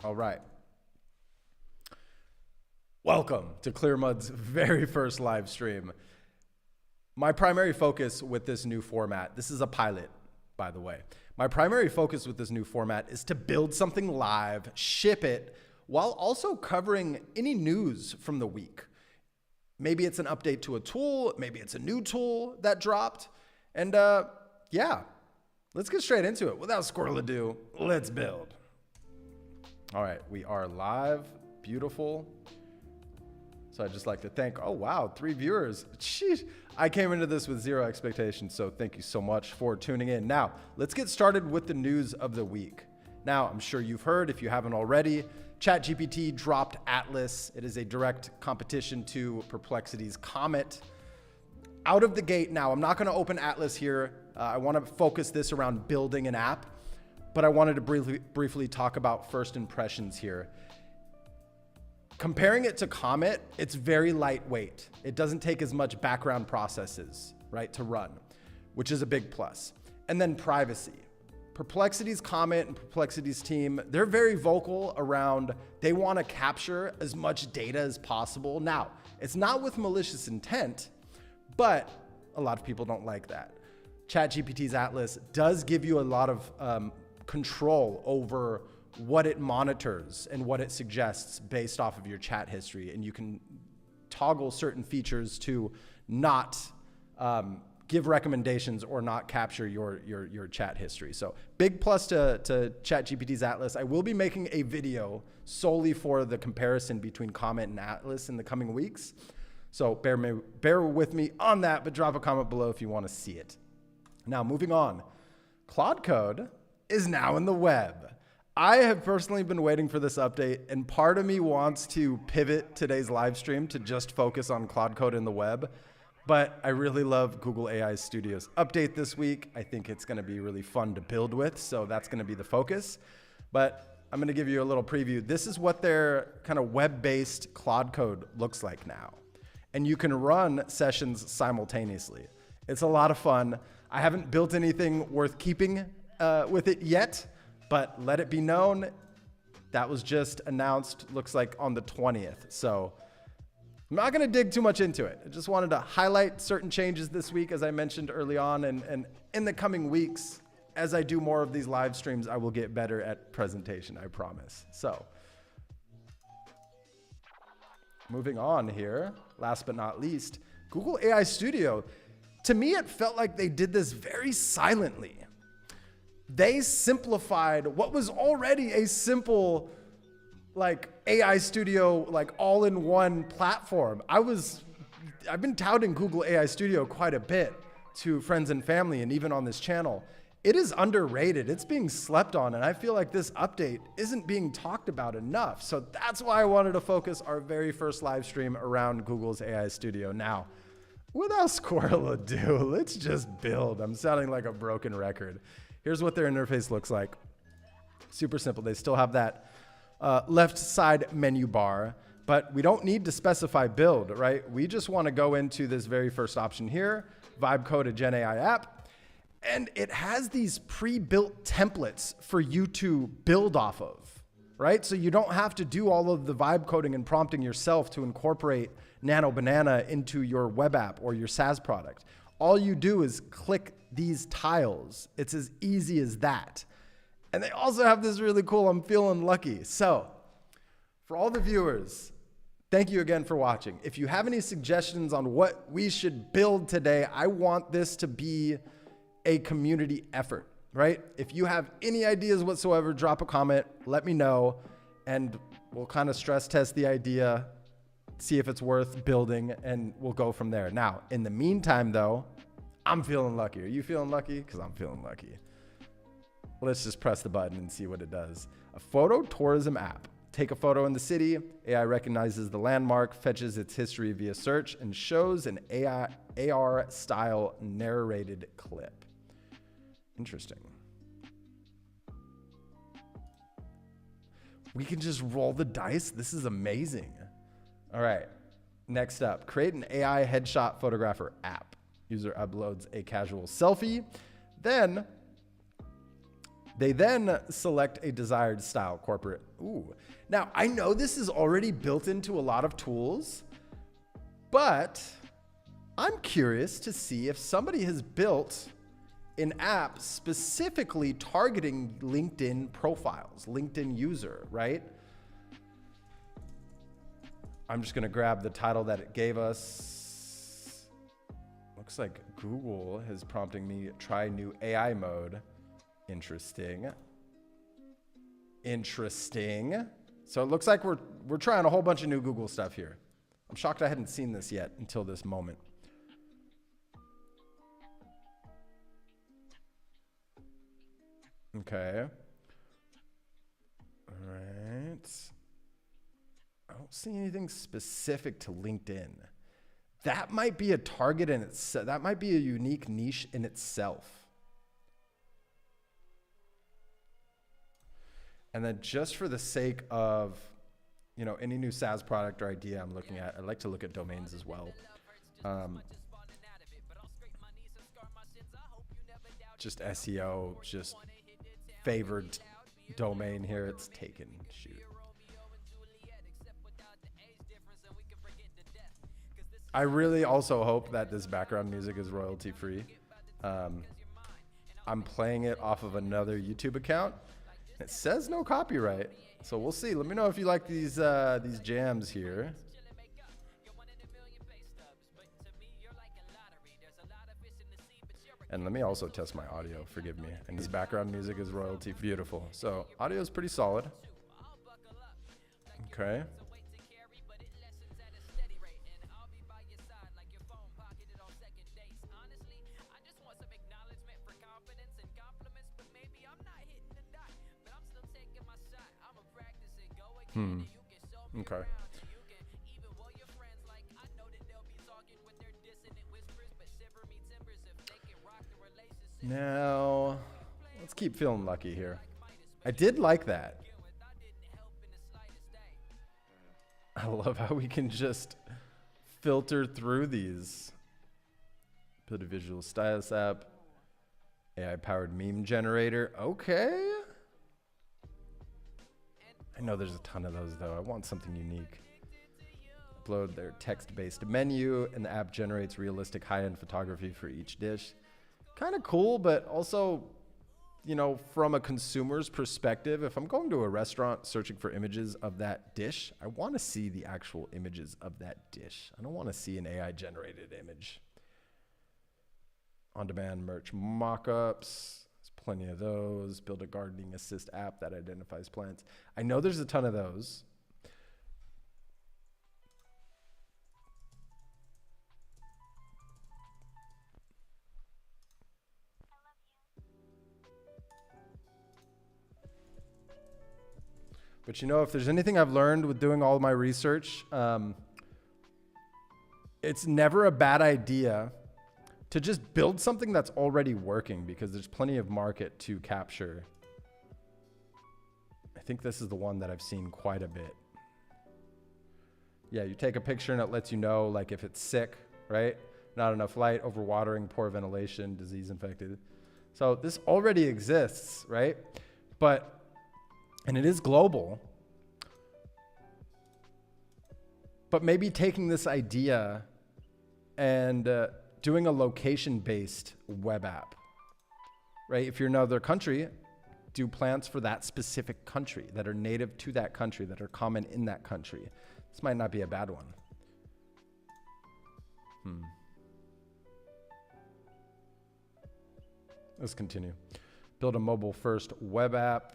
All right. Welcome to ClearMud's very first live stream. My primary focus with this new format, this is a pilot, by the way. My primary focus with this new format is to build something live, ship it, while also covering any news from the week. Maybe it's an update to a tool, maybe it's a new tool that dropped. And yeah, let's get straight into it. Without squirrel ado, let's build. All right, we are live, beautiful. So I'd just like to thank, oh wow, 3 viewers. Sheesh. I came into this with 0 expectations, so thank you so much for tuning in. Now, let's get started with the news of the week. Now, I'm sure you've heard, if you haven't already, ChatGPT dropped Atlas. It is a direct competition to Perplexity's Comet. Out of the gate now, I'm not gonna open Atlas here. I wanna focus this around building an app, but I wanted to briefly talk about first impressions here. Comparing it to Comet, it's very lightweight. It doesn't take as much background processes, right, to run, which is a big plus. And then privacy. Perplexity's Comet and Perplexity's team, they're very vocal around they want to capture as much data as possible. Now, it's not with malicious intent, but a lot of people don't like that. ChatGPT's Atlas does give you a lot of control over what it monitors and what it suggests based off of your chat history. And you can toggle certain features to not give recommendations or not capture your chat history. So big plus to ChatGPT's Atlas. I will be making a video solely for the comparison between Comet and Atlas in the coming weeks. So bear with me on that, but drop a comment below if you want to see it. Now, moving on. Claude Code is now in the web. I have personally been waiting for this update, and part of me wants to pivot today's live stream to just focus on Claude Code in the web, but I really love Google AI Studio's update this week. I think it's gonna be really fun to build with, so that's gonna be the focus. But I'm gonna give you a little preview. This is what their kind of web-based Claude Code looks like now. And you can run sessions simultaneously. It's a lot of fun. I haven't built anything worth keeping with it yet, but let it be known, that was just announced, looks like on the 20th. So I'm not gonna dig too much into it. I just wanted to highlight certain changes this week, as I mentioned early on, and in the coming weeks, as I do more of these live streams, I will get better at presentation, I promise. So moving on here, last but not least, Google AI Studio. To me, it felt like they did this very silently. They simplified what was already a simple, like, AI Studio, like, all-in-one platform. I've been touting Google AI Studio quite a bit to friends and family, and even on this channel. It is underrated. It's being slept on, and I feel like this update isn't being talked about enough. So that's why I wanted to focus our very first live stream around Google's AI Studio. Now, without squirrel ado, let's just build. I'm sounding like a broken record. Here's what their interface looks like. Super simple. They still have that left side menu bar, but we don't need to specify build, right? We just want to go into this very first option here, vibe code a Gen AI app, and it has these pre-built templates for you to build off of, right? So you don't have to do all of the vibe coding and prompting yourself to incorporate Nano Banana into your web app or your SaaS product. All you do is click these tiles. It's as easy as that. And they also have this really cool, I'm feeling lucky. So for all the viewers, thank you again for watching. If you have any suggestions on what we should build today, I want this to be a community effort, right? If you have any ideas whatsoever, drop a comment, let me know, and we'll kind of stress test the idea, see if it's worth building, and we'll go from there. Now, in the meantime, though, I'm feeling lucky. Are you feeling lucky? Because I'm feeling lucky. Let's just press the button and see what it does. A photo tourism app. Take a photo in the city. AI recognizes the landmark, fetches its history via search, and shows an AR-style narrated clip. Interesting. We can just roll the dice. This is amazing. All right. Next up, create an AI headshot photographer app. User uploads a casual selfie. Then They then select a desired style corporate. Ooh. Now, I know this is already built into a lot of tools, but I'm curious to see if somebody has built an app specifically targeting LinkedIn profiles, LinkedIn user, right? I'm just gonna grab the title that it gave us. Looks like Google is prompting me to try new AI mode. Interesting. Interesting. So it looks like we're trying a whole bunch of new Google stuff here. I'm shocked I hadn't seen this yet until this moment. Okay. All right. I don't see anything specific to LinkedIn. That might be a target in itself. That might be a unique niche in itself. And then just for the sake of, you know, any new SaaS product or idea I'm looking at, I like to look at domains as well. Just SEO, just favored domain here. It's taken. Shoot. I really also hope that this background music is royalty free. I'm playing it off of another YouTube account. It says no copyright, so we'll see. Let me know if you like these jams here. And let me also test my audio, forgive me. And this background music is royalty beautiful. So audio is pretty solid. Okay. Okay. Now, let's keep feeling lucky here. I did like that. I love how we can just filter through these. Build a visual stylus app. AI-powered meme generator. Okay. I know there's a ton of those though. I want something unique. Upload their text-based menu and the app generates realistic high-end photography for each dish. Kind of cool, but also, you know, from a consumer's perspective, if I'm going to a restaurant searching for images of that dish, I want to see the actual images of that dish. I don't want to see an AI-generated image. On-demand merch mockups. There's plenty of those. Build a gardening assist app that identifies plants. I know there's a ton of those. But you know, if there's anything I've learned with doing all of my research, it's never a bad idea to just build something that's already working because there's plenty of market to capture. I think this is the one that I've seen quite a bit. Yeah, you take a picture and it lets you know like if it's sick, right? Not enough light, overwatering, poor ventilation, disease infected. So this already exists, right? And it is global, but maybe taking this idea and doing a location-based web app, right? If you're in another country, do plants for that specific country that are native to that country, that are common in that country. This might not be a bad one. Let's continue. Build a mobile-first web app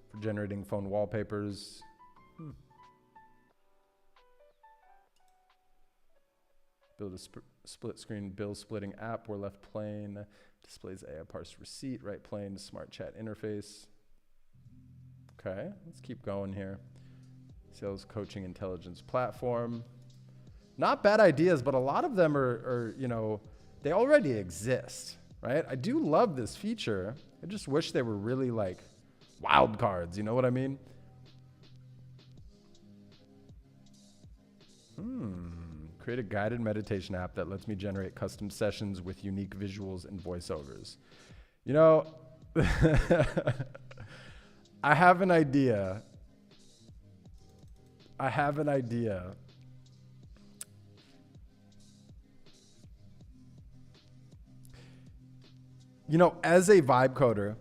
for generating phone wallpapers. Build a split screen bill splitting app where left plane displays AI parsed receipt, right plane smart chat interface. Okay, let's keep going here. Sales coaching intelligence platform. Not bad ideas, but a lot of them are, you know, they already exist, right? I do love this feature. I just wish they were really like wild cards, you know what I mean? Create a guided meditation app that lets me generate custom sessions with unique visuals and voiceovers. You know, I have an idea. I have an idea. You know, as a vibe coder,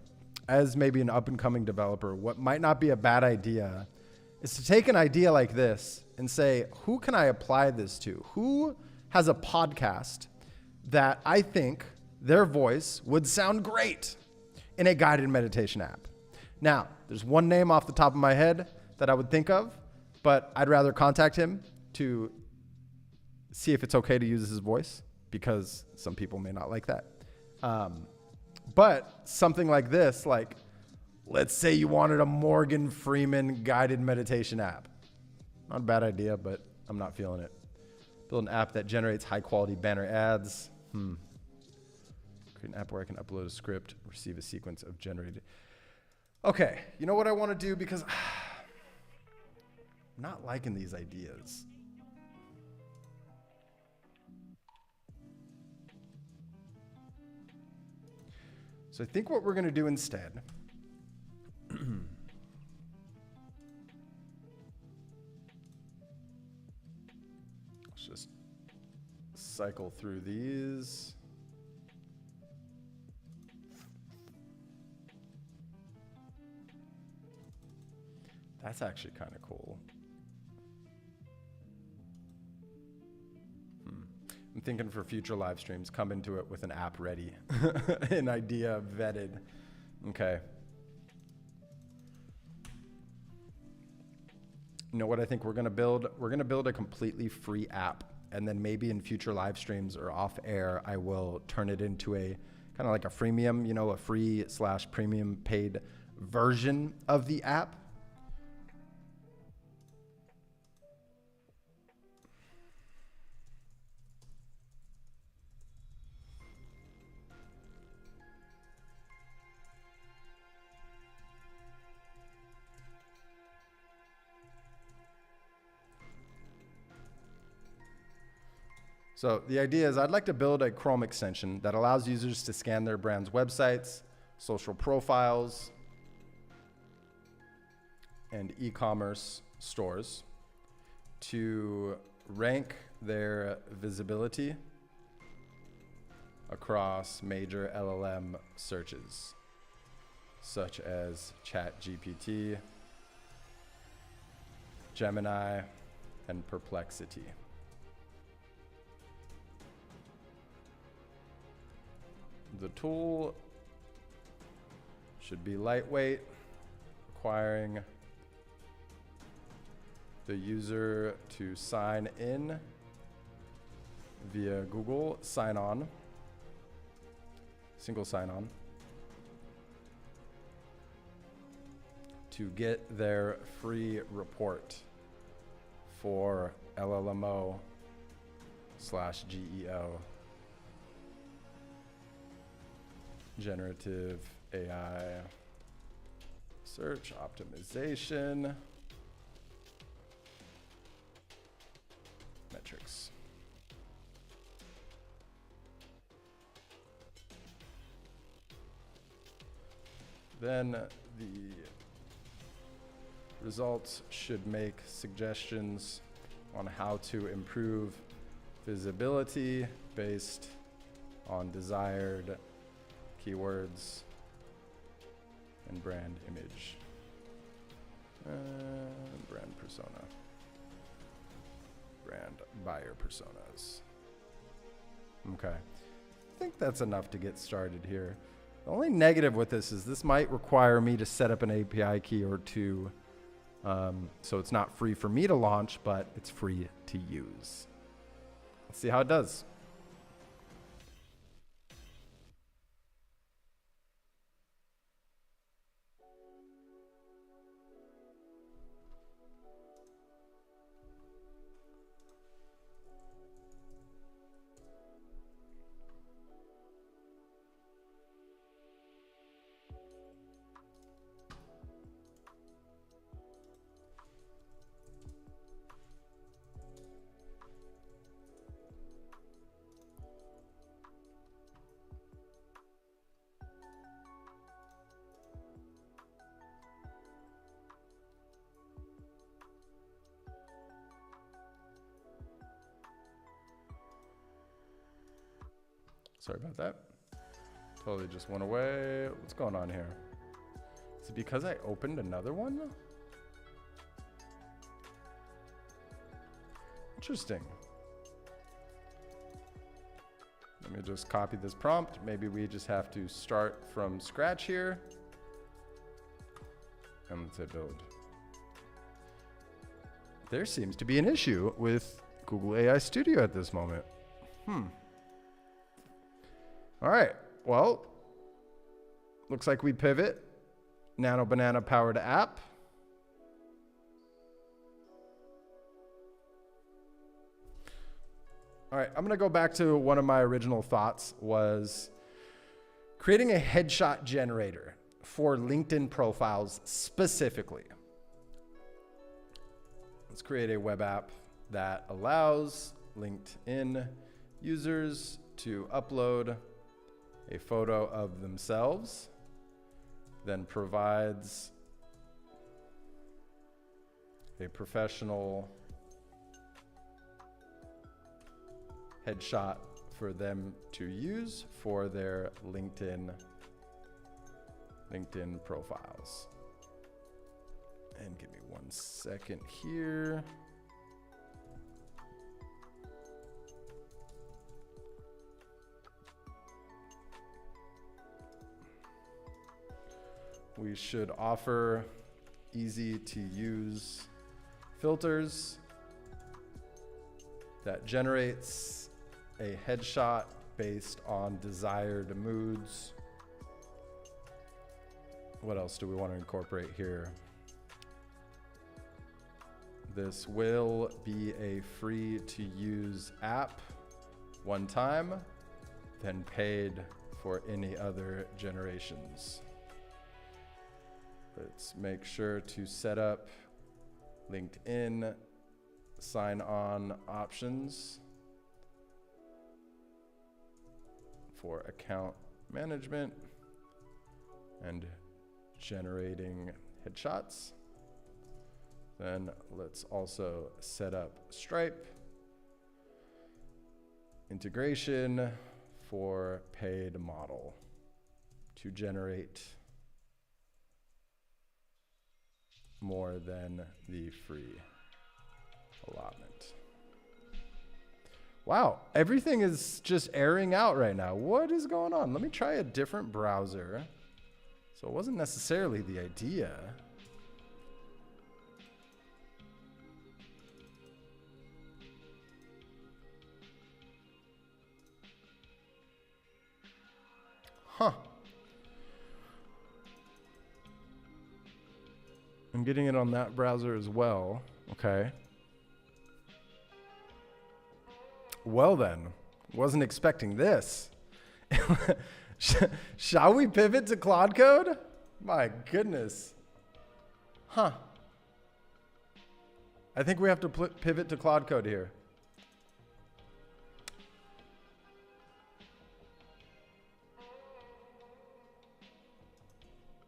as maybe an up and coming developer, what might not be a bad idea is to take an idea like this and say, who can I apply this to? Who has a podcast that I think their voice would sound great in a guided meditation app? Now, there's one name off the top of my head that I would think of, but I'd rather contact him to see if it's okay to use his voice, because some people may not like that. But something like this, like, let's say you wanted a Morgan Freeman guided meditation app. Not a bad idea, but I'm not feeling it. Build an app that generates high quality banner ads. Create an app where I can upload a script, receive a sequence of generated. Okay, you know what I want to do? Because I'm not liking these ideas. So I think what we're going to do instead, let's just cycle through these. That's actually kind of cool. I'm thinking for future live streams, come into it with an app ready, an idea vetted. Okay. You know what I think we're gonna build? We're gonna build a completely free app, and then maybe in future live streams or off air, I will turn it into a kind of like a freemium, you know, a free/premium paid version of the app. So the idea is I'd like to build a Chrome extension that allows users to scan their brand's websites, social profiles, and e-commerce stores to rank their visibility across major LLM searches, such as ChatGPT, Gemini, and Perplexity. The tool should be lightweight, requiring the user to sign in via Google sign-on, single sign-on, to get their free report for LLMO/GEO. Generative AI search optimization metrics. Then the results should make suggestions on how to improve visibility based on desired keywords and brand image, brand persona, brand buyer personas. Okay, I think that's enough to get started here. The only negative with this might require me to set up an API key or two, so it's not free for me to launch, but it's free to use. Let's see how it does. Sorry about that. Totally just went away. What's going on here? Is it because I opened another one? Interesting. Let me just copy this prompt. Maybe we just have to start from scratch here. And let's hit build. There seems to be an issue with Google AI Studio at this moment. All right, well, looks like we pivot. Nano Banana-powered app. All right, I'm gonna go back to one of my original thoughts was creating a headshot generator for LinkedIn profiles specifically. Let's create a web app that allows LinkedIn users to upload a photo of themselves, then provides a professional headshot for them to use for their LinkedIn profiles. And give me 1 second here. We should offer easy to use filters that generates a headshot based on desired moods. What else do we want to incorporate here? This will be a free to use app one time, then paid for any other generations. Let's make sure to set up LinkedIn sign-on options for account management and generating headshots. Then let's also set up Stripe integration for paid model to generate more than the free allotment. Wow, everything is just airing out right now. What is going on? Let me try a different browser. So it wasn't necessarily the idea. Huh. I'm getting it on that browser as well. Okay. Well then, wasn't expecting this. Shall we pivot to Claude Code? My goodness. Huh. I think we have to pivot to Claude Code here.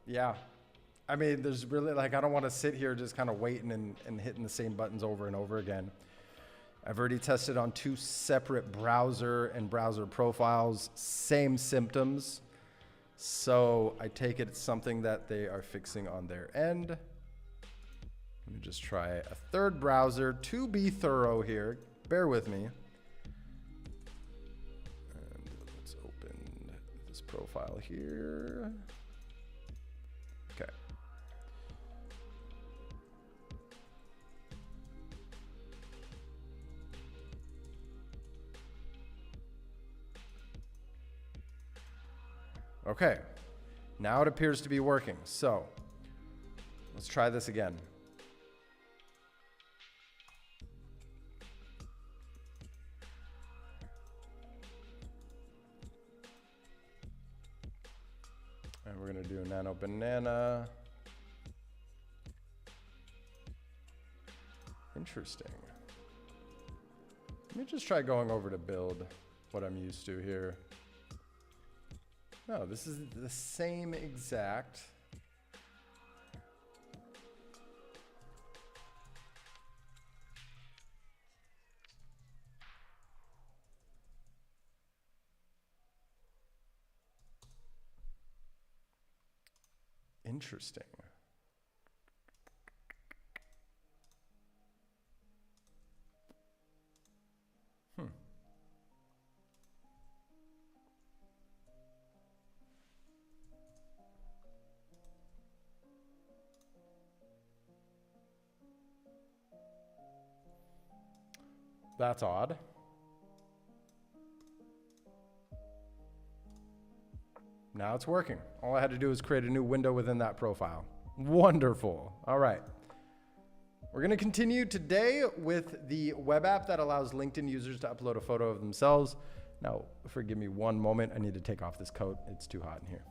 Yeah. I mean, there's really, like, I don't want to sit here just kind of waiting and hitting the same buttons over and over again. I've already tested on 2 separate browser and browser profiles, same symptoms. So I take it it's something that they are fixing on their end. Let me just try a third browser to be thorough here. Bear with me. And let's open this profile here. Okay. Okay, now it appears to be working. So let's try this again. And we're gonna do a Nano Banana. Interesting. Let me just try going over to build what I'm used to here. No, this is the same exact. Interesting. That's odd. Now it's working. All I had to do was create a new window within that profile. Wonderful. All right. We're going to continue today with the web app that allows LinkedIn users to upload a photo of themselves. Now, forgive me one moment. I need to take off this coat. It's too hot in here.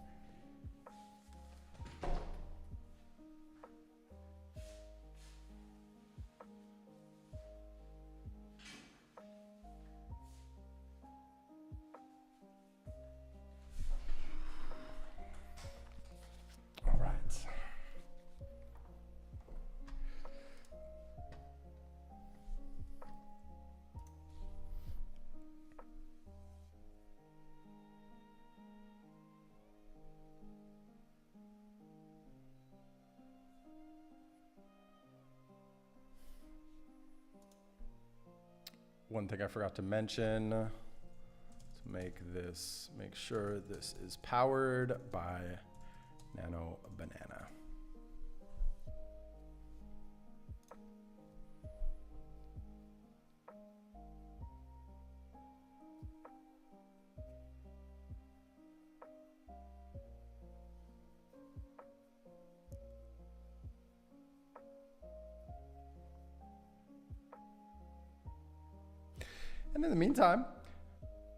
One thing I forgot to mention, to make sure this is powered by Nano Banana. And in the meantime,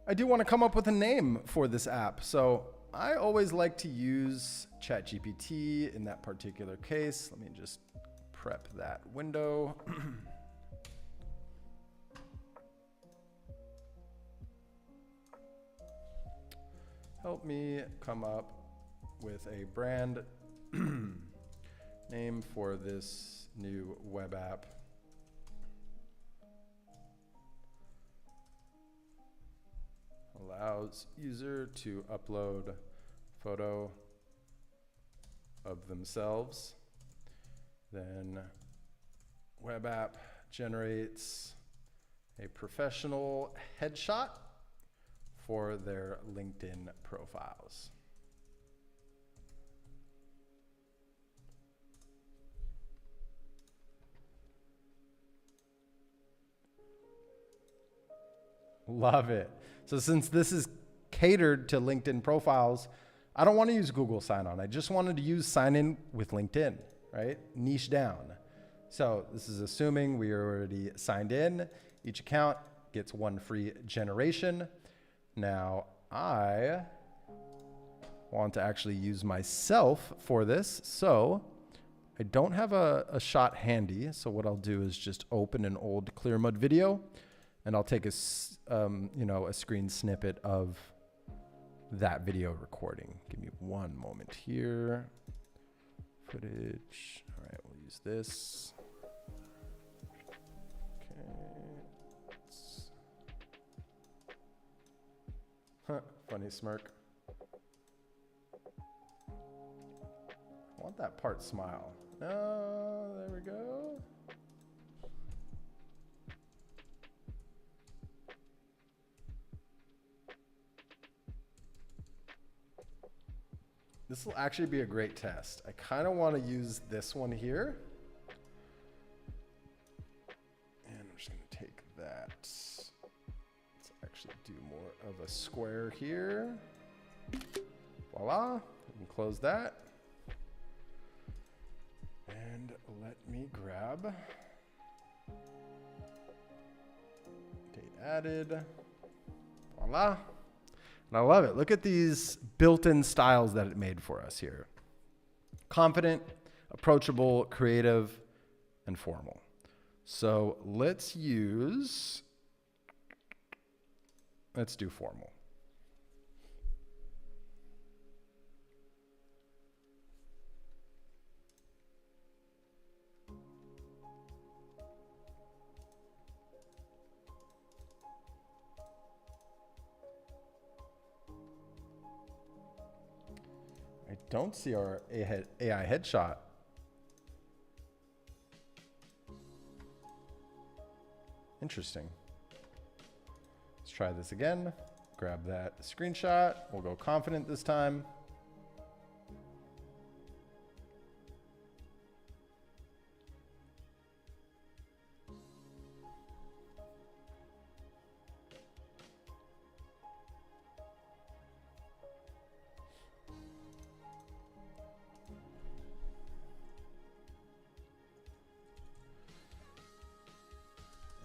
I do want to come up with a name for this app. So I always like to use ChatGPT in that particular case. Let me just prep that window. Help me come up with a brand name for this new web app. Allows user to upload photo of themselves. Then web app generates a professional headshot for their LinkedIn profiles. Love it. So since this is catered to LinkedIn profiles, I don't want to use Google sign-on. I just wanted to use sign-in with LinkedIn, right? Niche down. So this is assuming we are already signed in. Each account gets one free generation. Now I want to actually use myself for this. So I don't have a shot handy. So what I'll do is just open an old ClearMud video. And I'll take a screen snippet of that video recording. Give me one moment here. Footage. All right, we'll use this. Okay. Funny smirk. I want that part smile. No, there we go. This will actually be a great test. I kind of want to use this one here. And I'm just going to take that. Let's actually do more of a square here. Voila. We can close that. And let me grab date added. Voila. And I love it. Look at these built-in styles that it made for us here. Confident, approachable, creative, and formal. So let's do formal. don't see our AI headshot. Interesting. Let's try this again. Grab that screenshot. We'll go confident this time.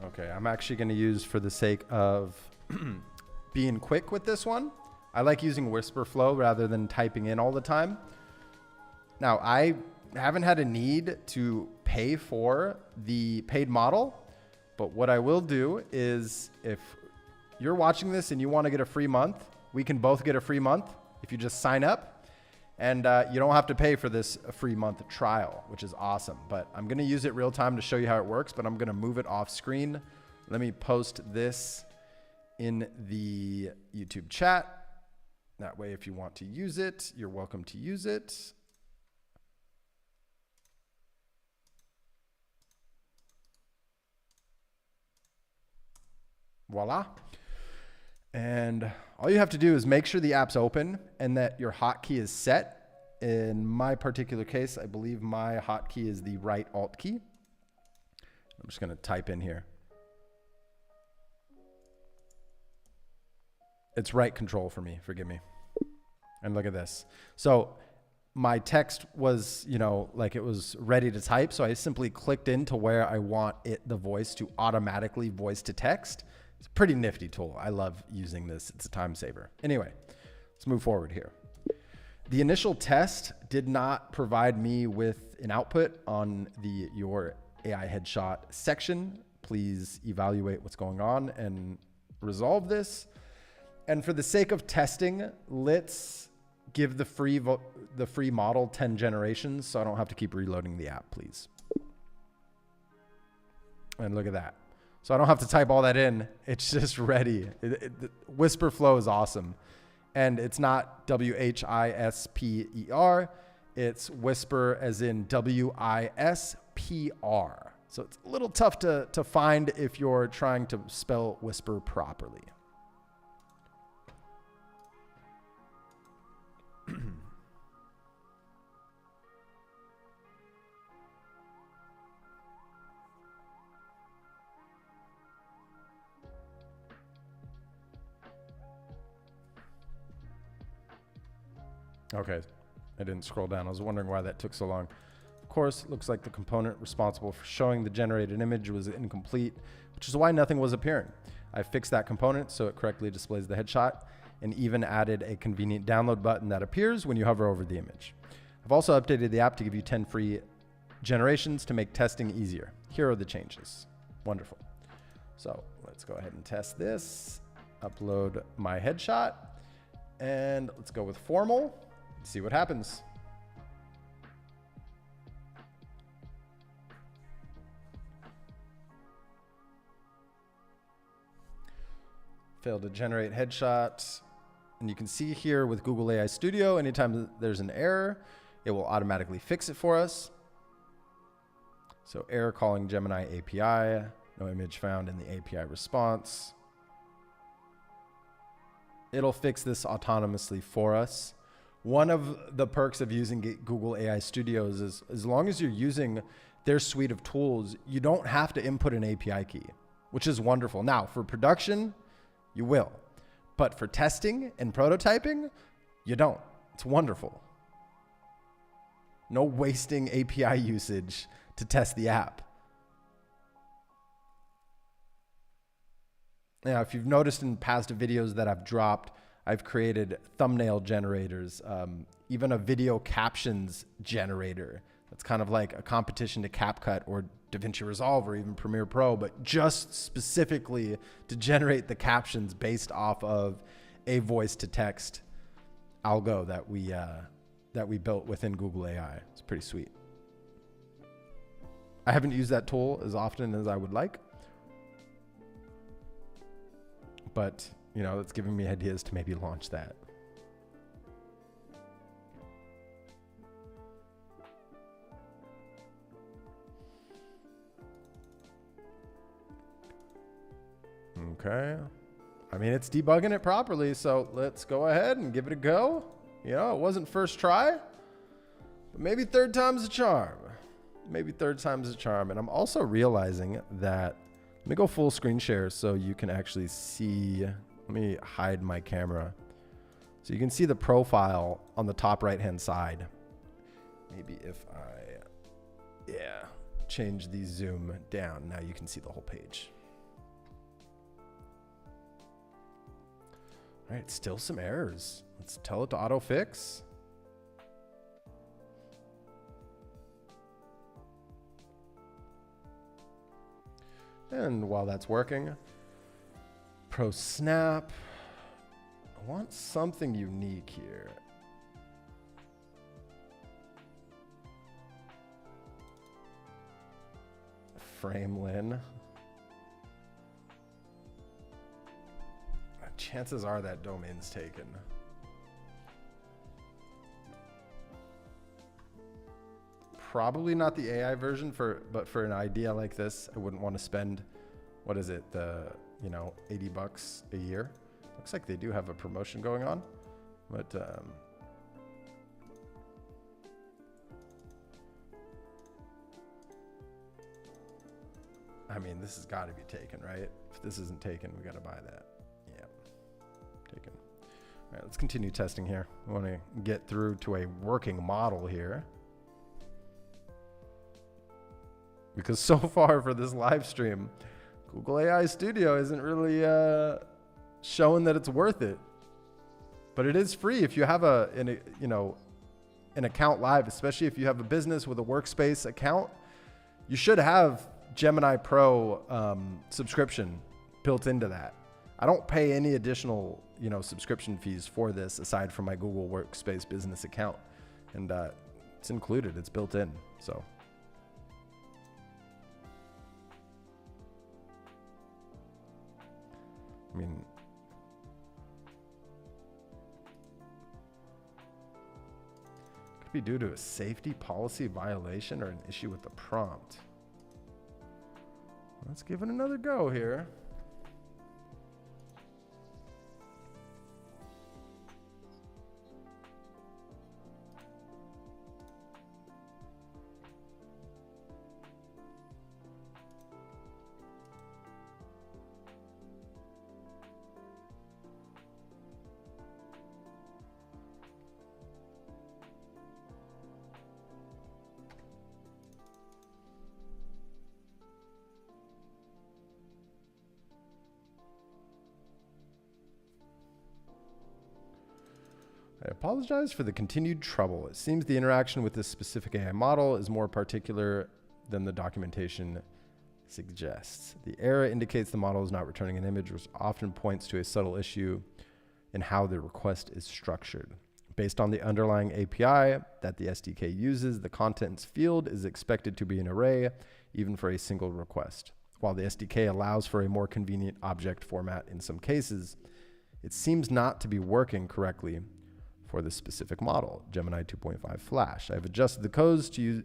Okay, I'm actually going to use, for the sake of being quick with this one, I like using Wispr Flow rather than typing in all the time. Now, I haven't had a need to pay for the paid model, but what I will do is, if you're watching this and you want to get a free month, we can both get a free month if you just sign up. And you don't have to pay for this free month trial, which is awesome. But I'm going to use it real time to show you how it works, but I'm going to move it off screen. Let me post this in the YouTube chat. That way, if you want to use it, you're welcome to use it. Voila. And all you have to do is make sure the app's open and that your hotkey is set. In my particular case, I believe my hotkey is the right Alt key. I'm just going to type in here. It's right Control for me, forgive me. And look at this. So my text was, like it was ready to type. So I simply clicked into where I want the voice to automatically voice to text. It's a pretty nifty tool. I love using this. It's a time saver. Anyway, let's move forward here. The initial test did not provide me with an output on your AI headshot section. Please evaluate what's going on and resolve this. And for the sake of testing, let's give the free model 10 generations so I don't have to keep reloading the app, please. And look at that. So I don't have to type all that in. It's just ready. Wispr Flow is awesome. And it's not W-H-I-S-P-E-R. It's Whisper as in W-I-S-P-R. So it's a little tough to find if you're trying to spell Whisper properly. Okay, I didn't scroll down. I was wondering why that took so long. Of course, it looks like the component responsible for showing the generated image was incomplete, which is why nothing was appearing. I fixed that component so it correctly displays the headshot and even added a convenient download button that appears when you hover over the image. I've also updated the app to give you 10 free generations to make testing easier. Here are the changes. Wonderful. So let's go ahead and test this. Upload my headshot and let's go with formal. See what happens. Failed to generate headshot. And you can see here with Google AI Studio, anytime there's an error, it will automatically fix it for us. So error calling Gemini API, no image found in the API response. It'll fix this autonomously for us. One of the perks of using Google AI Studios is as long as you're using their suite of tools, you don't have to input an API key, which is wonderful. Now, for production, you will. But for testing and prototyping, you don't. It's wonderful. No wasting API usage to test the app. Now, if you've noticed in past videos that I've dropped, I've created thumbnail generators, even a video captions generator. That's kind of like a competition to CapCut or DaVinci Resolve or even Premiere Pro, but just specifically to generate the captions based off of a voice to text algo that we built within Google AI. It's pretty sweet. I haven't used that tool as often as I would like, but it's giving me ideas to maybe launch that. Okay. I mean, it's debugging it properly, so let's go ahead and give it a go. You know, it wasn't first try, but maybe third time's a charm. Maybe third time's a charm. And I'm also realizing that, let me go full screen share so you can actually see, let me hide my camera. So you can see the profile on the top right-hand side. Maybe if I, change the zoom down, now you can see the whole page. All right, still some errors. Let's tell it to auto fix. And while that's working, pro snap. I want something unique here. Framelin. Chances are that domain's taken. Probably not the AI version, but for an idea like this, I wouldn't want to spend, what is it, the, you know, $80 a year. Looks like they do have a promotion going on, but I mean, this has got to be taken, right? If this isn't taken, we got to buy that. Yeah, taken. All right, let's continue testing here. We want to get through to a working model here. Because so far for this live stream, Google AI Studio isn't really showing that it's worth it. But it is free if you have an account live, especially if you have a business with a workspace account. You should have Gemini Pro subscription built into that. I don't pay any additional, subscription fees for this aside from my Google Workspace business account, and it's included. It's built in. So. I mean, could be due to a safety policy violation or an issue with the prompt. Let's give it another go here. I apologize for the continued trouble. It seems the interaction with this specific AI model is more particular than the documentation suggests. The error indicates the model is not returning an image, which often points to a subtle issue in how the request is structured. Based on the underlying API that the SDK uses, the contents field is expected to be an array, even for a single request. While the SDK allows for a more convenient object format in some cases, it seems not to be working correctly for this specific model, Gemini 2.5 Flash. I've adjusted the codes to use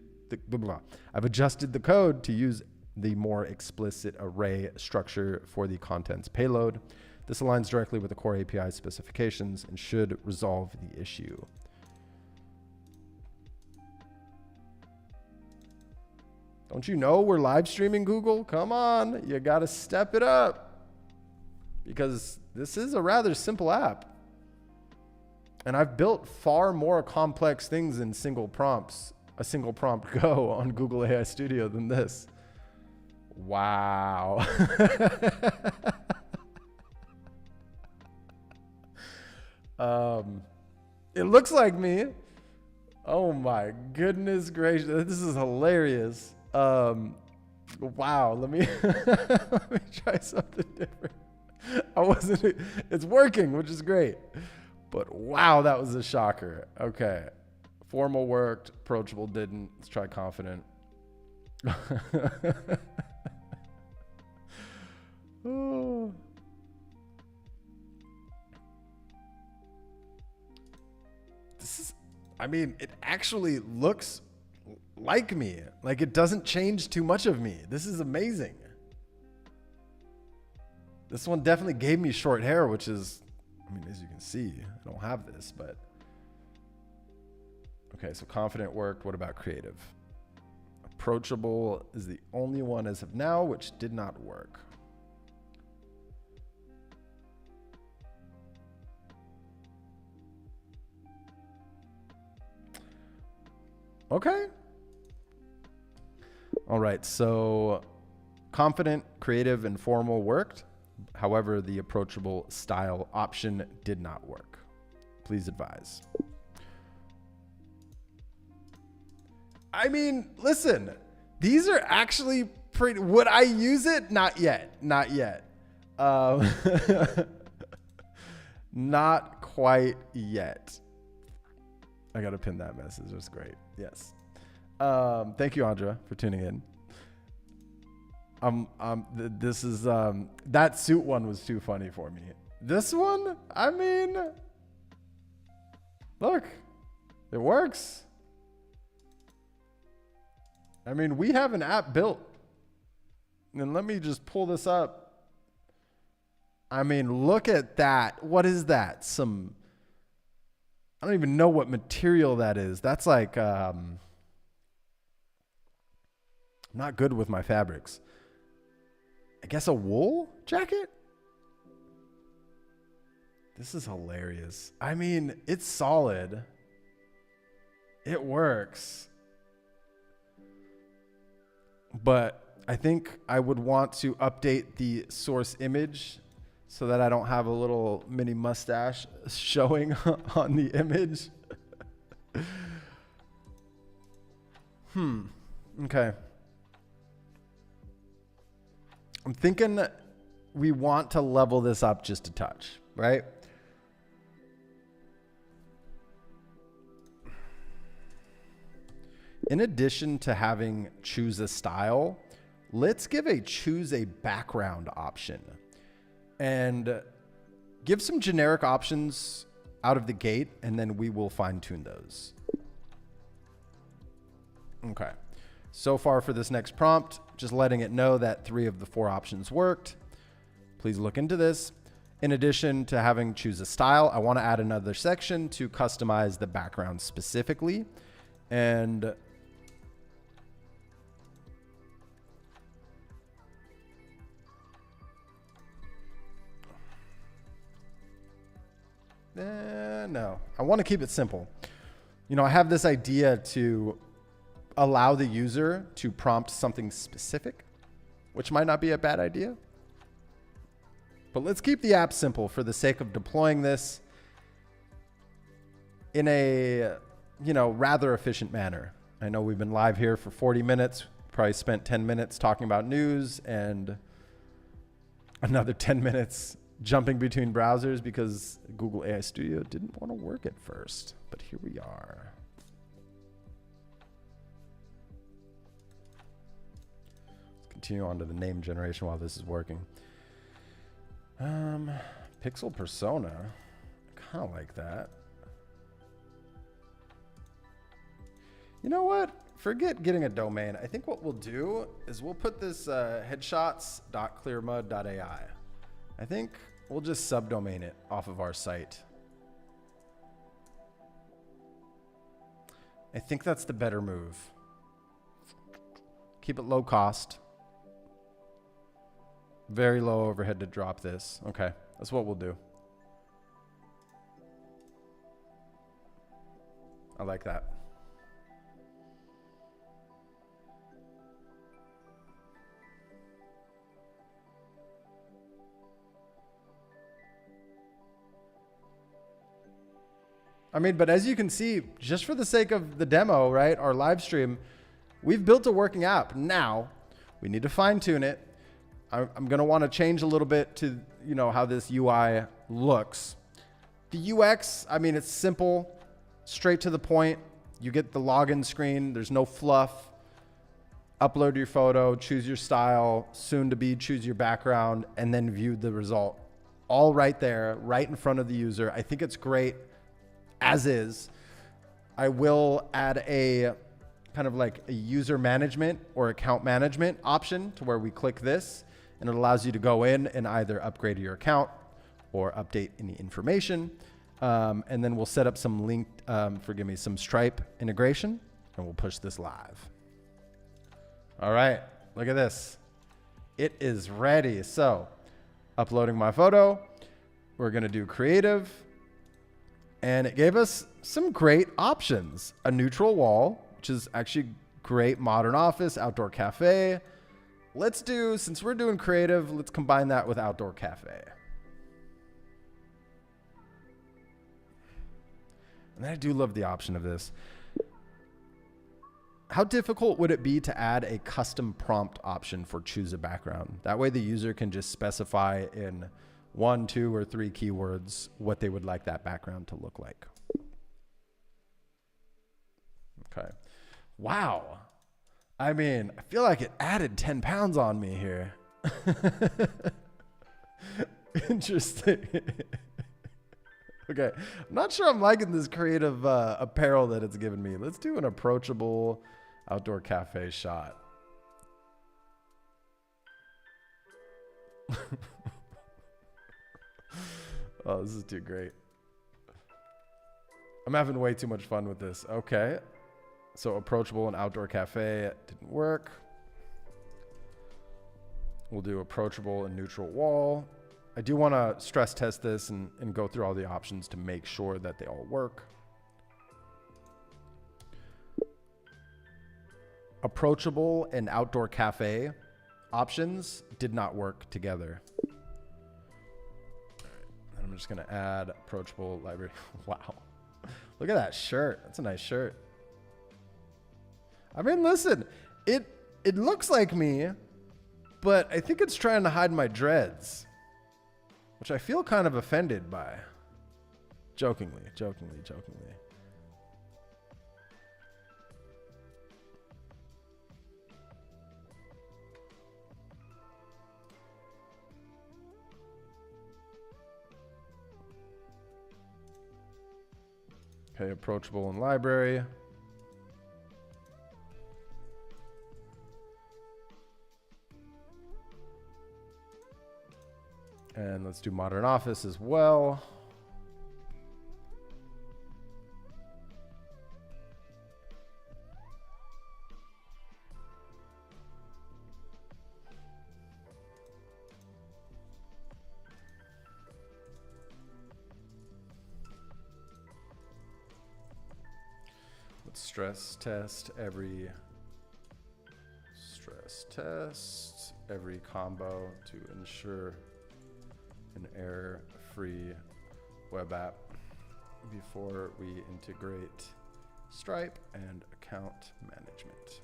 I've adjusted the code to use the more explicit array structure for the contents payload. This aligns directly with the core API specifications and should resolve the issue. Don't you know we're live streaming, Google? Come on, you got to step it up, because this is a rather simple app. And I've built far more complex things in single prompts, a single prompt go on Google AI Studio than this. Wow. It looks like me. Oh my goodness gracious. This is hilarious. Wow. Let me, let me try something different. It's working, which is great. But wow, that was a shocker. Okay. Formal worked, approachable didn't. Let's try confident. Oh. This is, I mean, it actually looks like me. Like, it doesn't change too much of me. This is amazing. This one definitely gave me short hair, which is, I mean, as you can see, I don't have this, but. Okay, so confident worked. What about creative? Approachable is the only one as of now, which did not work. Okay. All right, so confident, creative, and formal worked. However, the approachable style option did not work. Please advise. I mean, listen, these are actually pretty, would I use it? Not yet, not yet. Not quite yet. I got to pin that message, that's great, yes. Thank you, Andra, for tuning in. This is, that suit one was too funny for me. This one, I mean, look, it works. I mean, we have an app built. And let me just pull this up. I mean, look at that. What is that? Some, I don't even know what material that is. That's like, I'm not good with my fabrics. I guess a wool jacket? This is hilarious. I mean, it's solid. It works. But I think I would want to update the source image so that I don't have a little mini mustache showing on the image. Okay. I'm thinking we want to level this up just a touch, right? In addition to having choose a style, let's give a choose a background option and give some generic options out of the gate, and then we will fine tune those. Okay. So far for this next prompt, just letting it know that 3 of the 4 options worked. Please look into this. In addition to having choose a style, I want to add another section to customize the background specifically. And no, I want to keep it simple. You know, I have this idea to allow the user to prompt something specific, which might not be a bad idea. But let's keep the app simple for the sake of deploying this in a, you know, rather efficient manner. I know we've been live here for 40 minutes, probably spent 10 minutes talking about news and another 10 minutes jumping between browsers because Google AI Studio didn't want to work at first, but here we are. Let's continue on to the name generation while this is working. Pixel persona, kind of like that. You know what? Forget getting a domain. I think what we'll do is we'll put this headshot.clearmud.ai. I think we'll just subdomain it off of our site. I think that's the better move. Keep it low cost. Very low overhead to drop this. Okay, that's what we'll do. I like that. I mean, but as you can see, just for the sake of the demo, right, our live stream, we've built a working app. Now, we need to fine tune it. I'm going to want to change a little bit to, you know, how this UI looks. The UX, I mean, it's simple, straight to the point. You get the login screen. There's no fluff. Upload your photo, choose your style, soon to be choose your background, and then view the result. All right there, right in front of the user. I think it's great as is. I will add a kind of like a user management or account management option to where we click this and it allows you to go in and either upgrade your account or update any information. And then we'll set up some some Stripe integration, and we'll push this live. All right, look at this. It is ready. So uploading my photo, we're gonna do creative, and it gave us some great options. A neutral wall, which is actually great. Modern office, outdoor cafe. Let's do, since we're doing creative, let's combine that with outdoor cafe. And I do love the option of this. How difficult would it be to add a custom prompt option for choose a background? That way the user can just specify in 1, 2, or 3 keywords what they would like that background to look like. Okay. Wow. I mean, I feel like it added 10 pounds on me here. Interesting. Okay. I'm not sure I'm liking this creative apparel that it's given me. Let's do an approachable outdoor cafe shot. Oh, this is too great. I'm having way too much fun with this. Okay. So approachable and outdoor cafe, it didn't work. We'll do approachable and neutral wall. I do want to stress test this and go through all the options to make sure that they all work. Approachable and outdoor cafe options did not work together. All right. And I'm just going to add approachable library. Wow. Look at that shirt. That's a nice shirt. I mean, listen, it looks like me, but I think it's trying to hide my dreads, which I feel kind of offended by. Jokingly. Okay, approachable in library. And let's do modern office as well. Let's stress test every combo to ensure an error-free web app before we integrate Stripe and account management.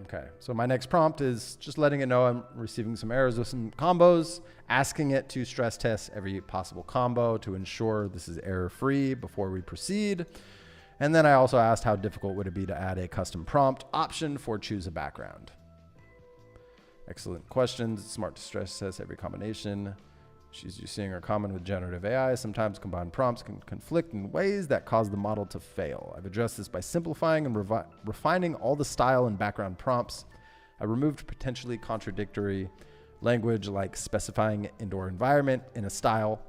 Okay, so my next prompt is just letting it know I'm receiving some errors with some combos, asking it to stress test every possible combo to ensure this is error-free before we proceed. And then I also asked how difficult would it be to add a custom prompt option for choose a background. Excellent questions. It's smart to stress test every combination. Issues you're seeing are common with generative AI. Sometimes combined prompts can conflict in ways that cause the model to fail. I've addressed this by simplifying and refining all the style and background prompts. I removed potentially contradictory language like specifying indoor environment in a style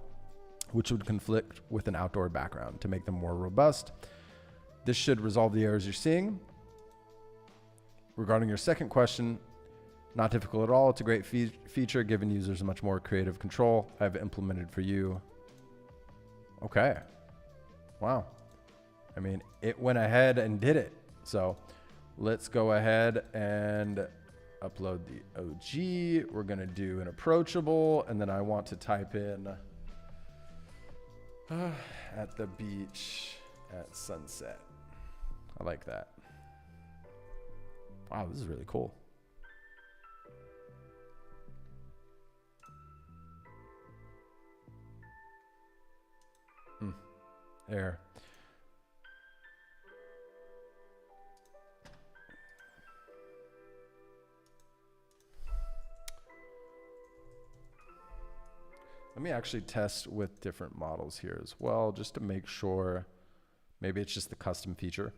which would conflict with an outdoor background to make them more robust. This should resolve the errors you're seeing. Regarding your second question, not difficult at all. It's a great feature giving users much more creative control. I've implemented for you. Okay. Wow. I mean, it went ahead and did it. So let's go ahead and upload the OG. We're going to do an approachable, and then I want to type in at the beach at sunset. I like that. Wow, this is really cool. There. Let me actually test with different models here as well, just to make sure. Maybe it's just the custom feature.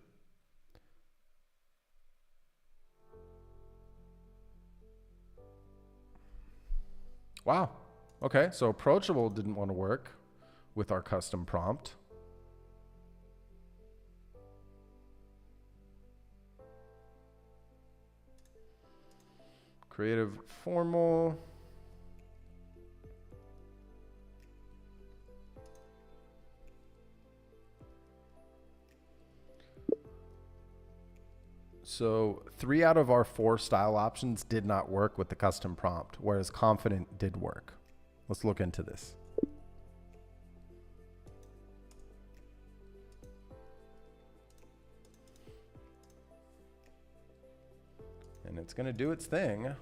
Wow. Okay, so approachable didn't want to work with our custom prompt. Creative, formal. So 3 out of our 4 style options did not work with the custom prompt, whereas confident did work. Let's look into this. And it's going to do its thing.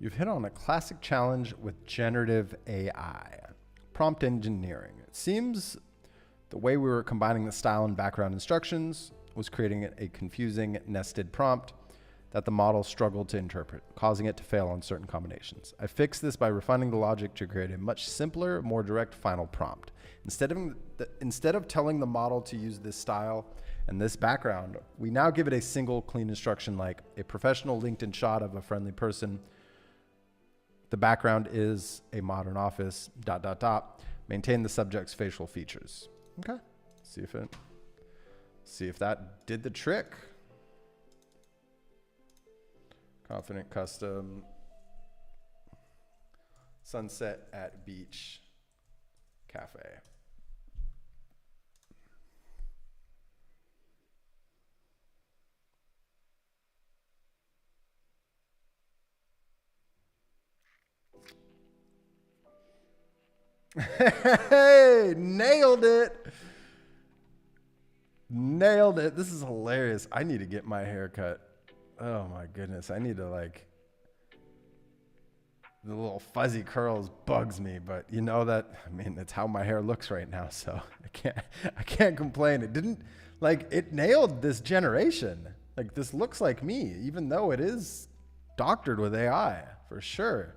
You've hit on a classic challenge with generative AI, prompt engineering. It seems the way we were combining the style and background instructions was creating a confusing nested prompt that the model struggled to interpret, causing it to fail on certain combinations. I fixed this by refining the logic to create a much simpler, more direct final prompt. Instead of telling the model to use this style and this background, we now give it a single clean instruction like a professional LinkedIn shot of a friendly person. The background is a modern office, ... Maintain the subject's facial features. Okay, see if that did the trick. Confident custom. Sunset at beach cafe. Hey, nailed it. Nailed it. This is hilarious. I need to get my hair cut. Oh my goodness. I need to like, the little fuzzy curls bugs me, but you know that, I mean, it's how my hair looks right now. So I can't complain. It didn't like, it nailed this generation. Like this looks like me, even though it is doctored with AI for sure.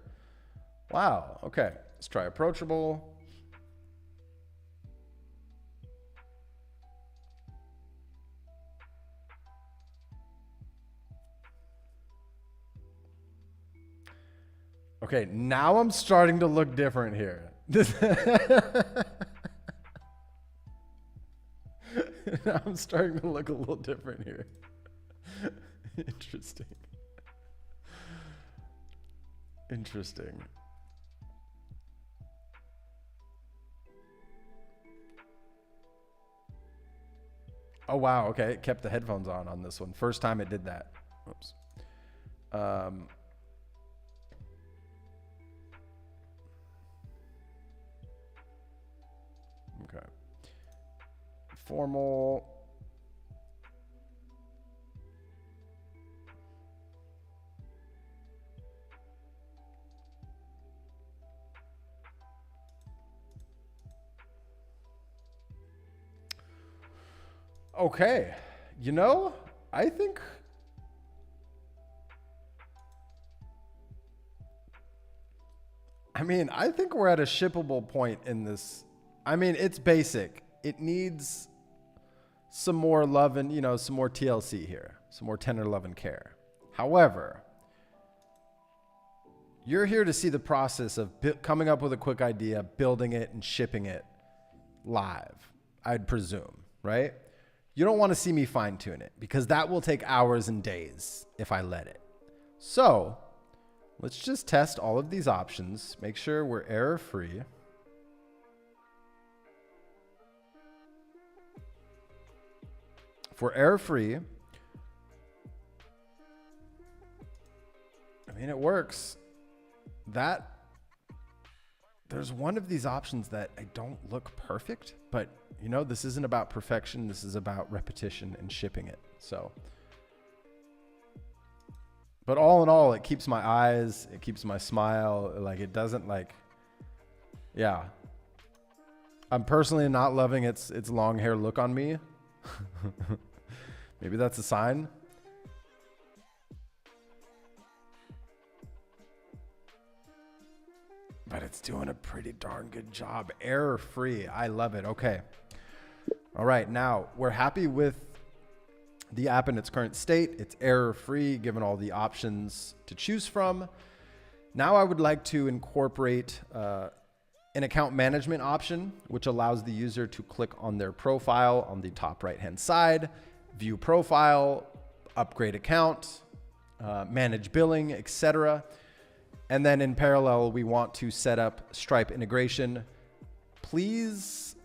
Wow. Okay. Let's try approachable. Okay, now I'm starting to look different here. Now I'm starting to look a little different here. Interesting. Interesting. Oh, wow. Okay. It kept the headphones on this one. First time it did that. Whoops. Okay. Formal. Okay, you know, I think we're at a shippable point in this. I mean, it's basic. It needs some more love and, you know, some more TLC here, some more tender love and care. However, you're here to see the process of coming up with a quick idea, building it and shipping it live, I'd presume, right? You don't want to see me fine tune it because that will take hours and days if I let it. So let's just test all of these options. Make sure we're error free. If we're error free, I mean, it works. There's one of these options that I don't look perfect, but you know, this isn't about perfection. This is about repetition and shipping it. So But all in all, it keeps my eyes, it keeps my smile. Like it doesn't like, yeah. I'm personally not loving its long hair look on me. Maybe that's a sign. But it's doing a pretty darn good job. Error free. I love it. Okay. All right. Now we're happy with the app in its current state. It's error free, given all the options to choose from. Now I would like to incorporate an account management option, which allows the user to click on their profile on the top right-hand side, view profile, upgrade account, manage billing, etc. And then in parallel, we want to set up Stripe integration. Please.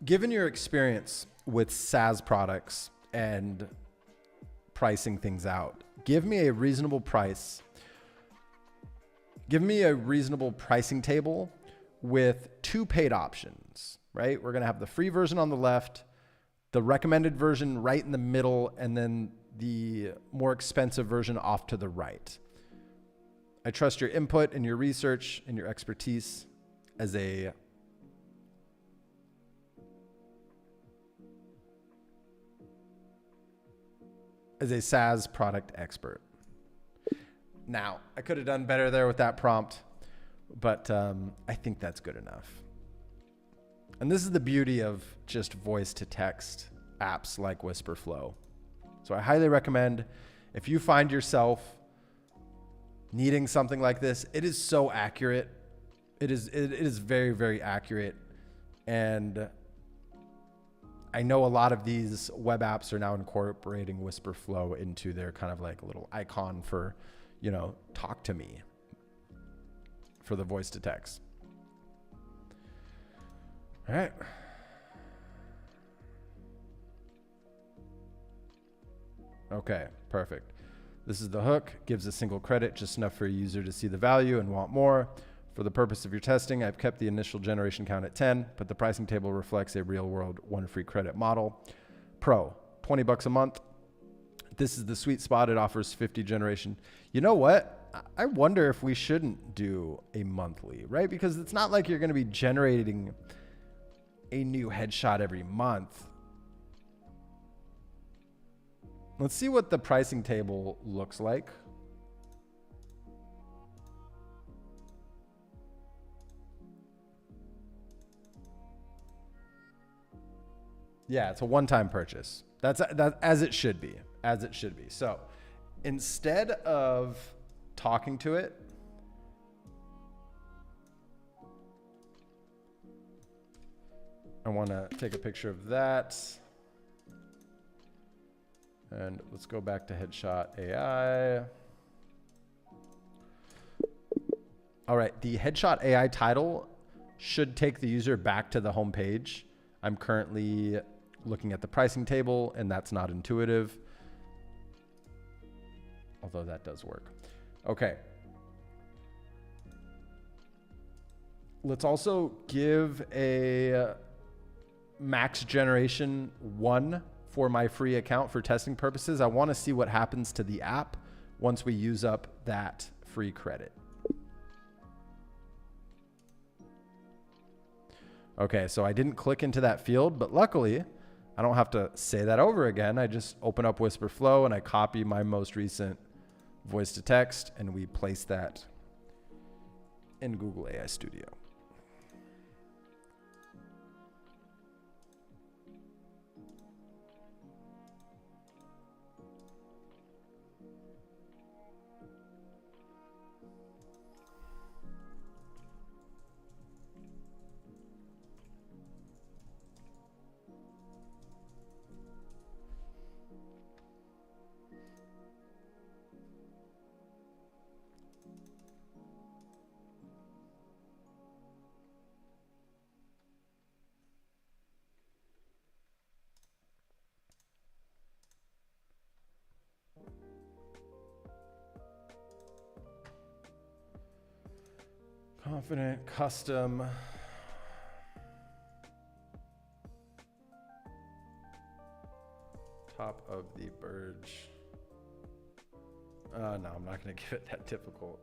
Given your experience with SaaS products and pricing things out, give me a reasonable price. Give me a reasonable pricing table with 2 paid options, right? We're going to have the free version on the left, the recommended version right in the middle, and then the more expensive version off to the right. I trust your input and your research and your expertise as a SaaS product expert. Now, I could have done better there with that prompt, but I think that's good enough. And this is the beauty of just voice to text apps like Wispr Flow. So I highly recommend, if you find yourself needing something like this, it is so accurate. It is very, very accurate. And I know a lot of these web apps are now incorporating Wispr Flow into their kind of like little icon for, you know, talk to me for the voice to text. All right. Okay, perfect. This is the hook, gives a single credit, just enough for a user to see the value and want more. For the purpose of your testing, I've kept the initial generation count at 10, but the pricing table reflects a real world 1 free credit model. Pro, $20 a month. This is the sweet spot. It offers 50 generation. You know what? I wonder if we shouldn't do a monthly, right? Because it's not like you're going to be generating a new headshot every month. Let's see what the pricing table looks like. Yeah, it's a one-time purchase. That's as it should be, as it should be. So instead of talking to it, I want to take a picture of that. And let's go back to headshot AI. All right, the headshot AI title should take the user back to the home page. I'm currently looking at the pricing table, and that's not intuitive, although that does work. Okay. Let's also give a max generation 1 for my free account for testing purposes. I want to see what happens to the app once we use up that free credit. Okay, so I didn't click into that field, but luckily I don't have to say that over again. I just open up Wispr Flow and I copy my most recent voice to text, and we place that in Google AI Studio. Confident, custom. Top of the Burj. No, I'm not going to give it that difficult.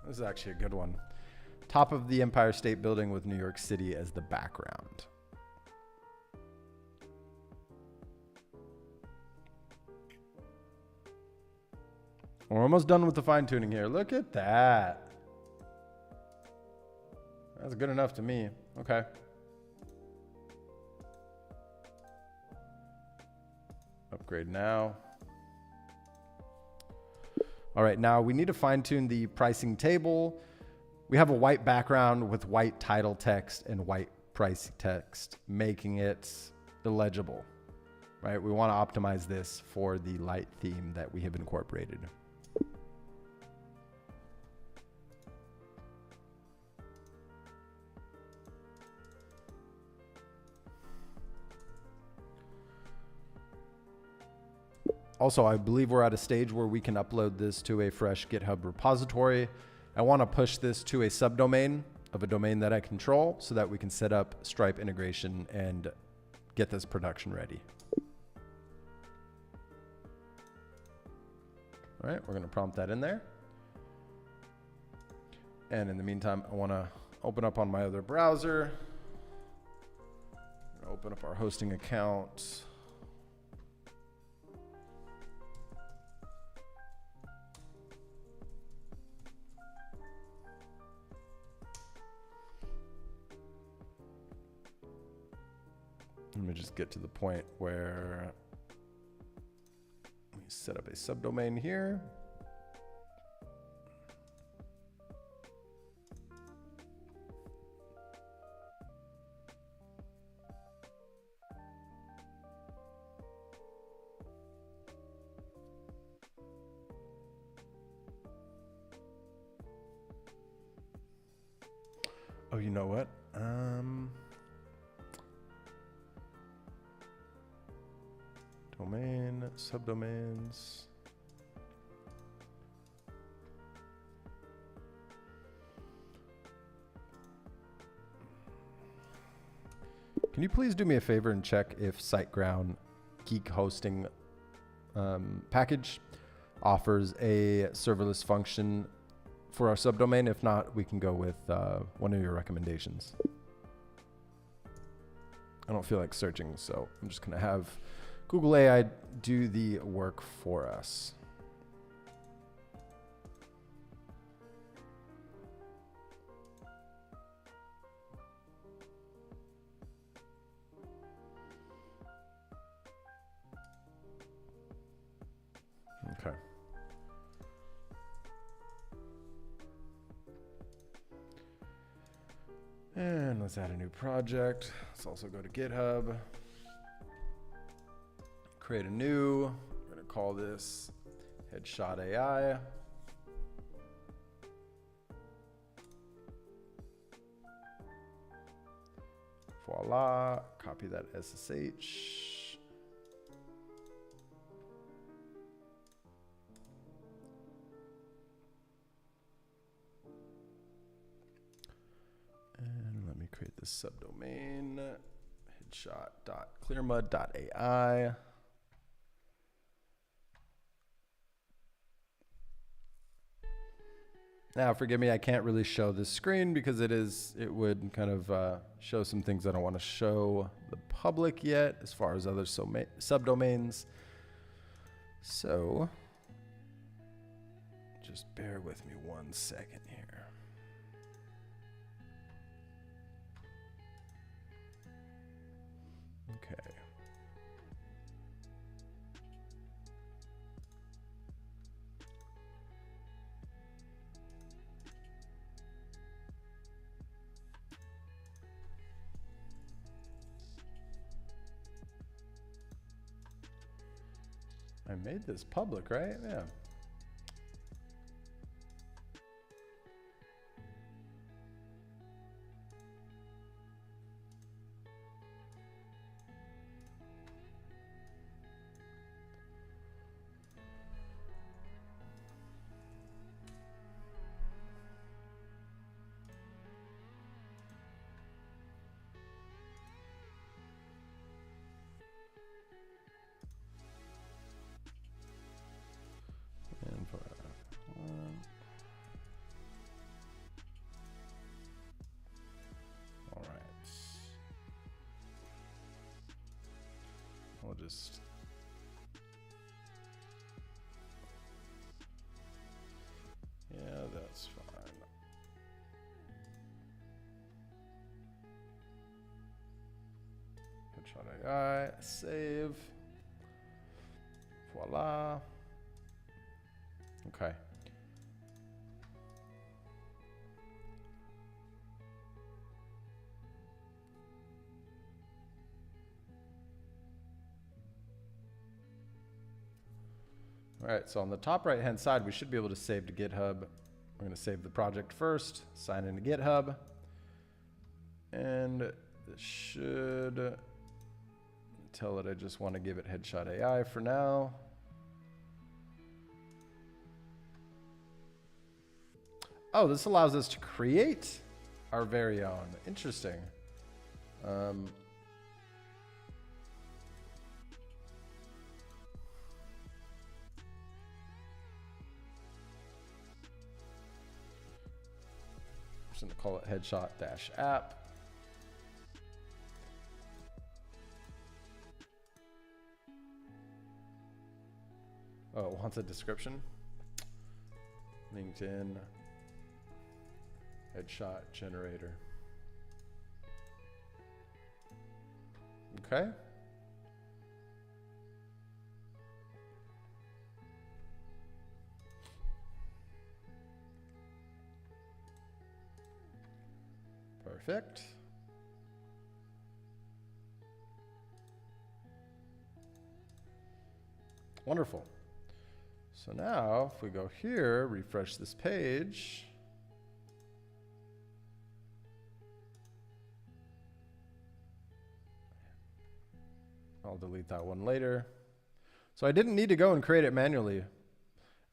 This is actually a good one. Top of the Empire State Building with New York City as the background. We're almost done with the fine tuning here. Look at that. That's good enough to me. Okay. Upgrade now. All right, now we need to fine tune the pricing table. We have a white background with white title text and white price text, making it illegible, right? We want to optimize this for the light theme that we have incorporated. Also, I believe we're at a stage where we can upload this to a fresh GitHub repository. I want to push this to a subdomain of a domain that I control so that we can set up Stripe integration and get this production ready. All right, we're going to prompt that in there. And in the meantime, I want to open up on my other browser. Open up our hosting account. Let me just get to the point where we set up a subdomain here. Oh, you know what? Domain, subdomains. Can you please do me a favor and check if SiteGround Geek Hosting package offers a serverless function for our subdomain? If not, we can go with one of your recommendations. I don't feel like searching, so I'm just going to have Google AI do the work for us. Okay. And let's add a new project. Let's also go to GitHub. Create a new, we're going to call this headshot AI. Voila, copy that SSH. And let me create this subdomain, headshot.clearmud.ai. Now, forgive me, I can't really show this screen because it would kind of show some things I don't want to show the public yet as far as other subdomains. So just bear with me 1 second here. Okay. I made this public, right? Yeah. just... Yeah, that's fine. Headshot AI, save. Voila. Okay. All right, so on the top right-hand side, we should be able to save to GitHub. We're going to save the project first, sign into GitHub, and this should tell it I just want to give it headshot AI for now. Oh, this allows us to create our very own. Interesting. I'm going to call it headshot-app. Oh, it wants a description. LinkedIn headshot generator. Okay. Perfect. Wonderful. So now if we go here, refresh this page, I'll delete that one later. So I didn't need to go and create it manually.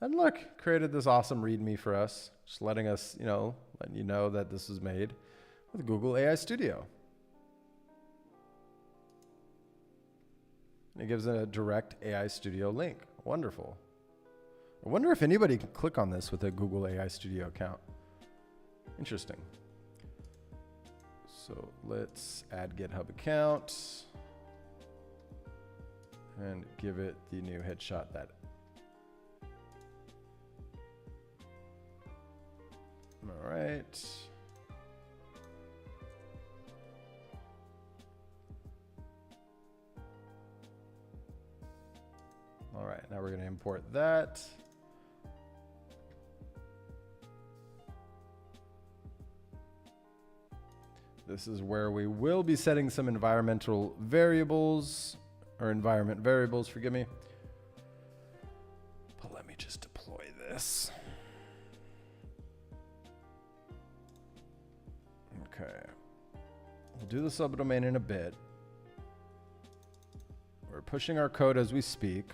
And look, created this awesome README for us, just letting us, letting you know that this was made with Google AI Studio. And it gives a direct AI Studio link. Wonderful. I wonder if anybody can click on this with a Google AI Studio account. Interesting. So let's add GitHub account and give it the new headshot that. All right. All right, now we're going to import that. This is where we will be setting some environmental variables, or environment variables, forgive me. But let me just deploy this. Okay. We'll do the subdomain in a bit. We're pushing our code as we speak.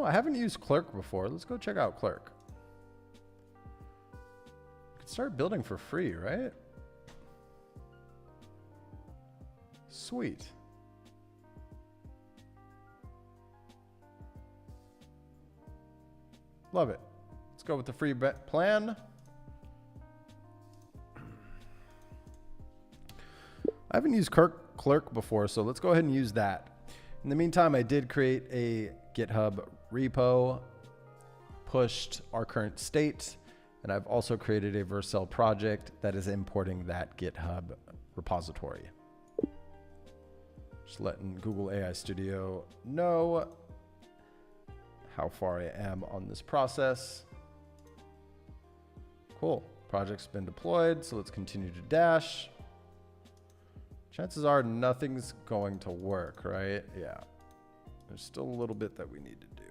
I haven't used Clerk before. Let's go check out Clerk. You can start building for free, right? Sweet. Love it. Let's go with the free plan. I haven't used Clerk before, so let's go ahead and use that. In the meantime, I did create a GitHub repo, pushed our current state, and I've also created a Vercel project that is importing that GitHub repository. Just letting Google AI Studio know how far I am on this process. Cool. Project's been deployed, so let's continue to dash. Chances are nothing's going to work, right? Yeah. There's still a little bit that we need to do.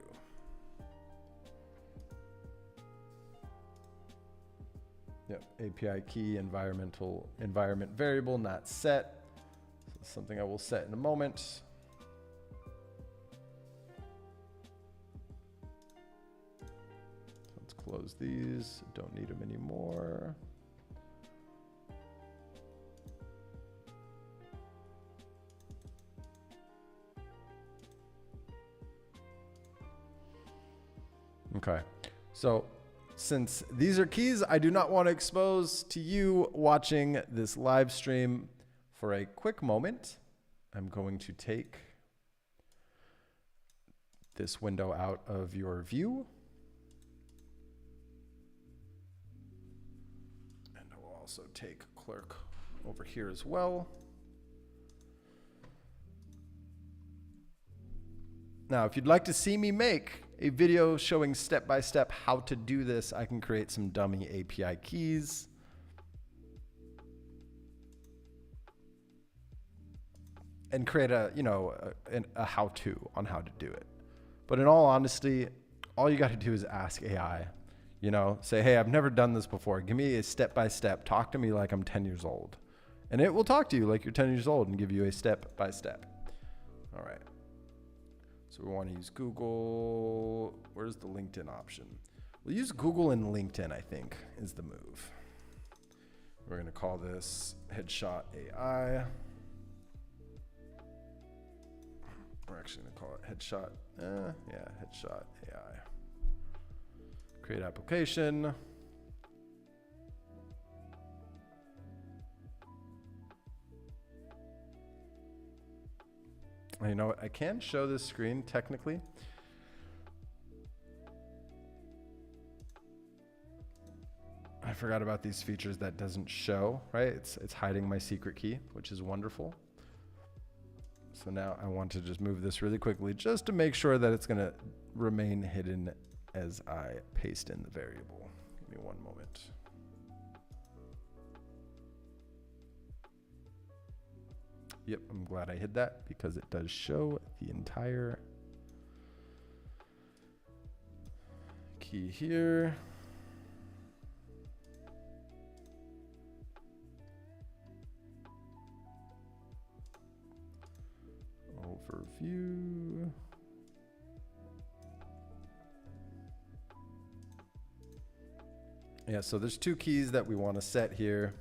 Yep, API key, environment variable not set. So something I will set in a moment. Let's close these. Don't need them anymore. Okay, so since these are keys I do not want to expose to you watching this live stream for a quick moment, I'm going to take this window out of your view. And I will also take Clerk over here as well. Now, if you'd like to see me make a video showing step-by-step how to do this, I can create some dummy API keys. And create a, you know, a how-to on how to do it. But in all honesty, all you got to do is ask AI. You know, say, hey, I've never done this before. Give me a step-by-step. Talk to me like I'm 10 years old. And it will talk to you like you're 10 years old and give you a step-by-step. All right. So we want to use Google. Where's the LinkedIn option? We'll use Google and LinkedIn, I think, is the move. We're going to call this headshot AI. We're actually going to call it headshot. Yeah, headshot AI. Create application. You know what? I can show this screen technically. I forgot about these features that doesn't show, right? It's hiding my secret key, which is wonderful. So now I want to just move this really quickly just to make sure that it's going to remain hidden as I paste in the variable. Give me one moment. Yep, I'm glad I hid that because it does show the entire key here. Overview. Yeah, so there's two keys that we want to set here.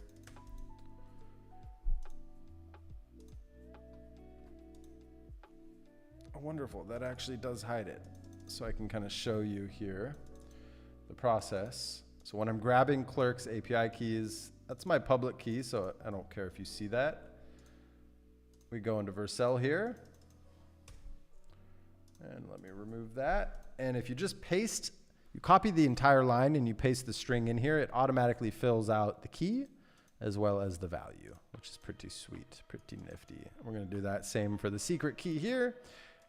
Wonderful, that actually does hide it. So I can kind of show you here the process. So when I'm grabbing Clerk's API keys, that's my public key, so I don't care if you see that. We go into Vercel here. And let me remove that. And if you just paste, you copy the entire line and you paste the string in here, it automatically fills out the key as well as the value, which is pretty sweet, pretty nifty. We're going to do that same for the secret key here.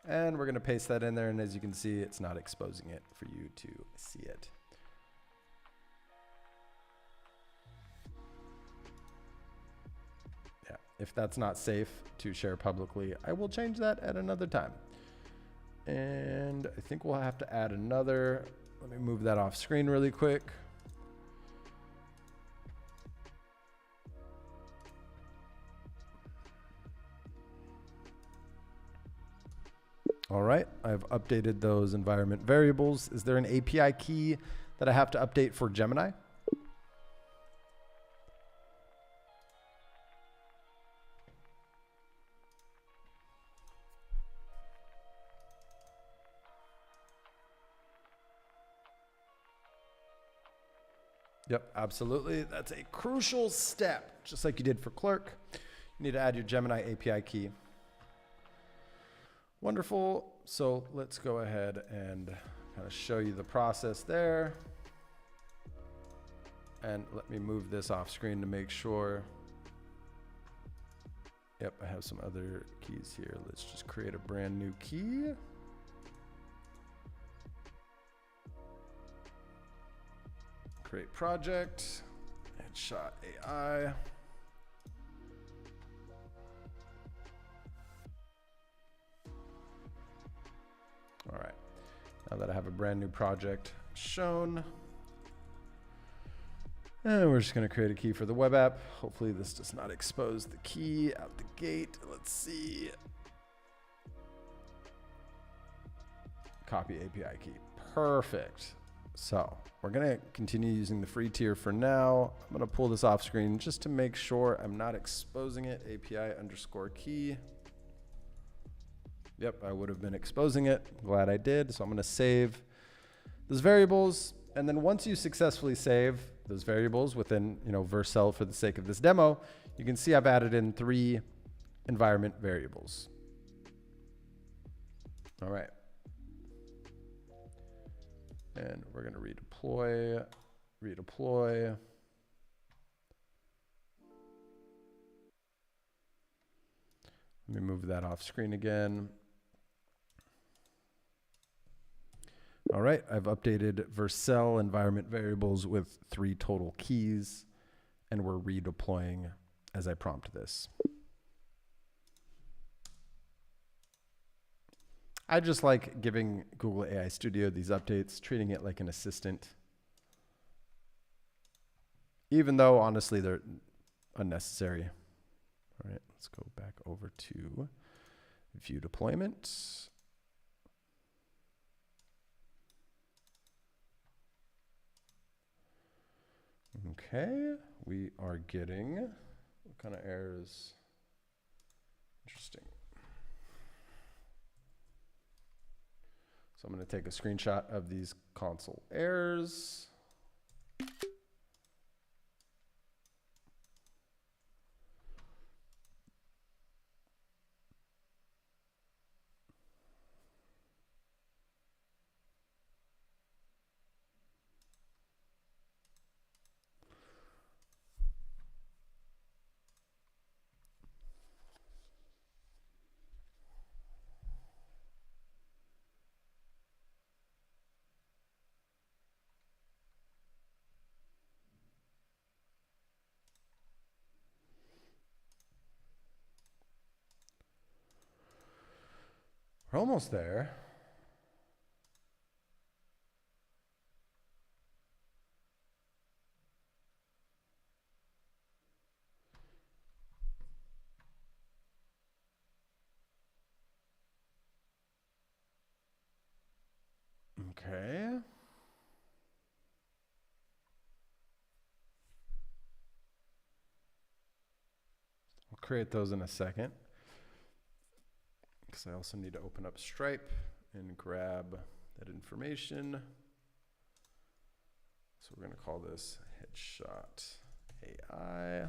And we're going to paste that in there. And as you can see, it's not exposing it for you to see it. Yeah, if that's not safe to share publicly, I will change that at another time. And I think we'll have to add another. Let me move that off screen really quick. All right, I've updated those environment variables. Is there an API key that I have to update for Gemini? Yep, absolutely. That's a crucial step, just like you did for Clerk. You need to add your Gemini API key. Wonderful. So let's go ahead and kind of show you the process there. And let me move this off screen to make sure. Yep, I have some other keys here. Let's just create a brand new key. Create project, headshot AI. All right, now that I have a brand new project shown, and we're just going to create a key for the web app. Hopefully this does not expose the key out the gate. Let's see. Copy API key. Perfect. So we're going to continue using the free tier for now. I'm going to pull this off screen just to make sure I'm not exposing it. API underscore key. Yep, I would have been exposing it. Glad I did. So I'm going to save those variables. And then once you successfully save those variables within, Vercel for the sake of this demo, you can see I've added in 3 environment variables. All right. And we're going to redeploy. Let me move that off screen again. All right, I've updated Vercel environment variables with 3 total keys, and we're redeploying as I prompt this. I just like giving Google AI Studio these updates, treating it like an assistant, even though honestly they're unnecessary. All right, let's go back over to view deployment. Okay, we are getting, what kind of errors? Interesting. So I'm going to take a screenshot of these console errors. We're almost there. Okay. I'll create those in a second, because I also need to open up Stripe and grab that information. So we're going to call this headshot AI.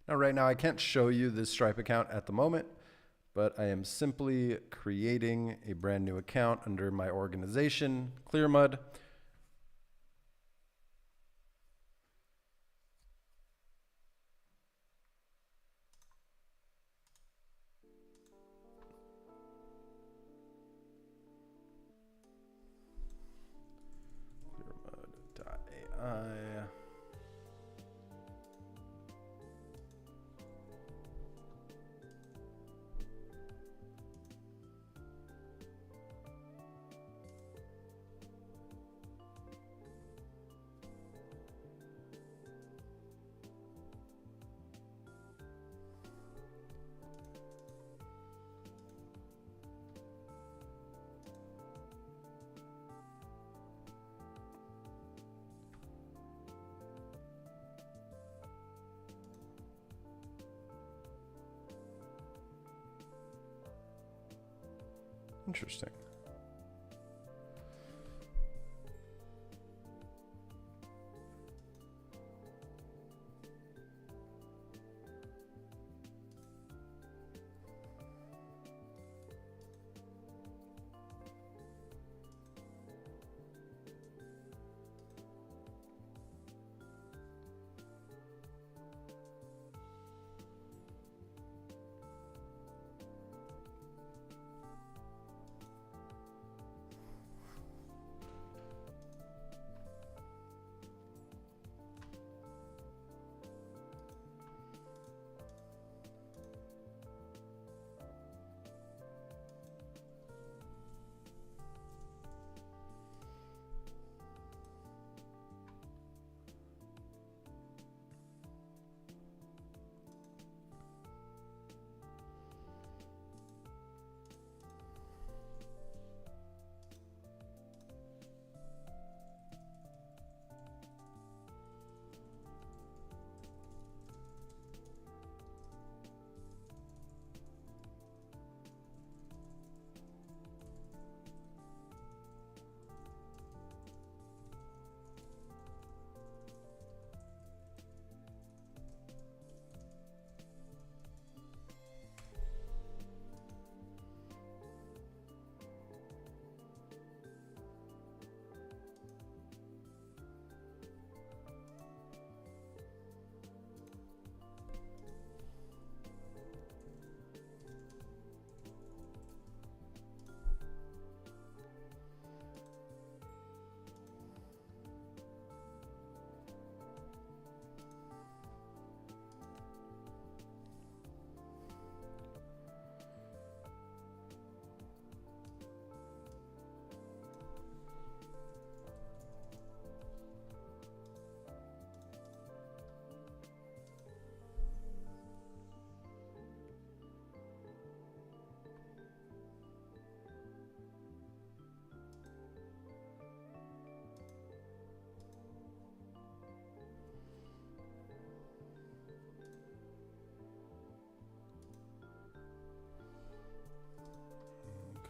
Now, right now, I can't show you this Stripe account at the moment, but I am simply creating a brand new account under my organization, ClearMud. ClearMud.ai. Interesting.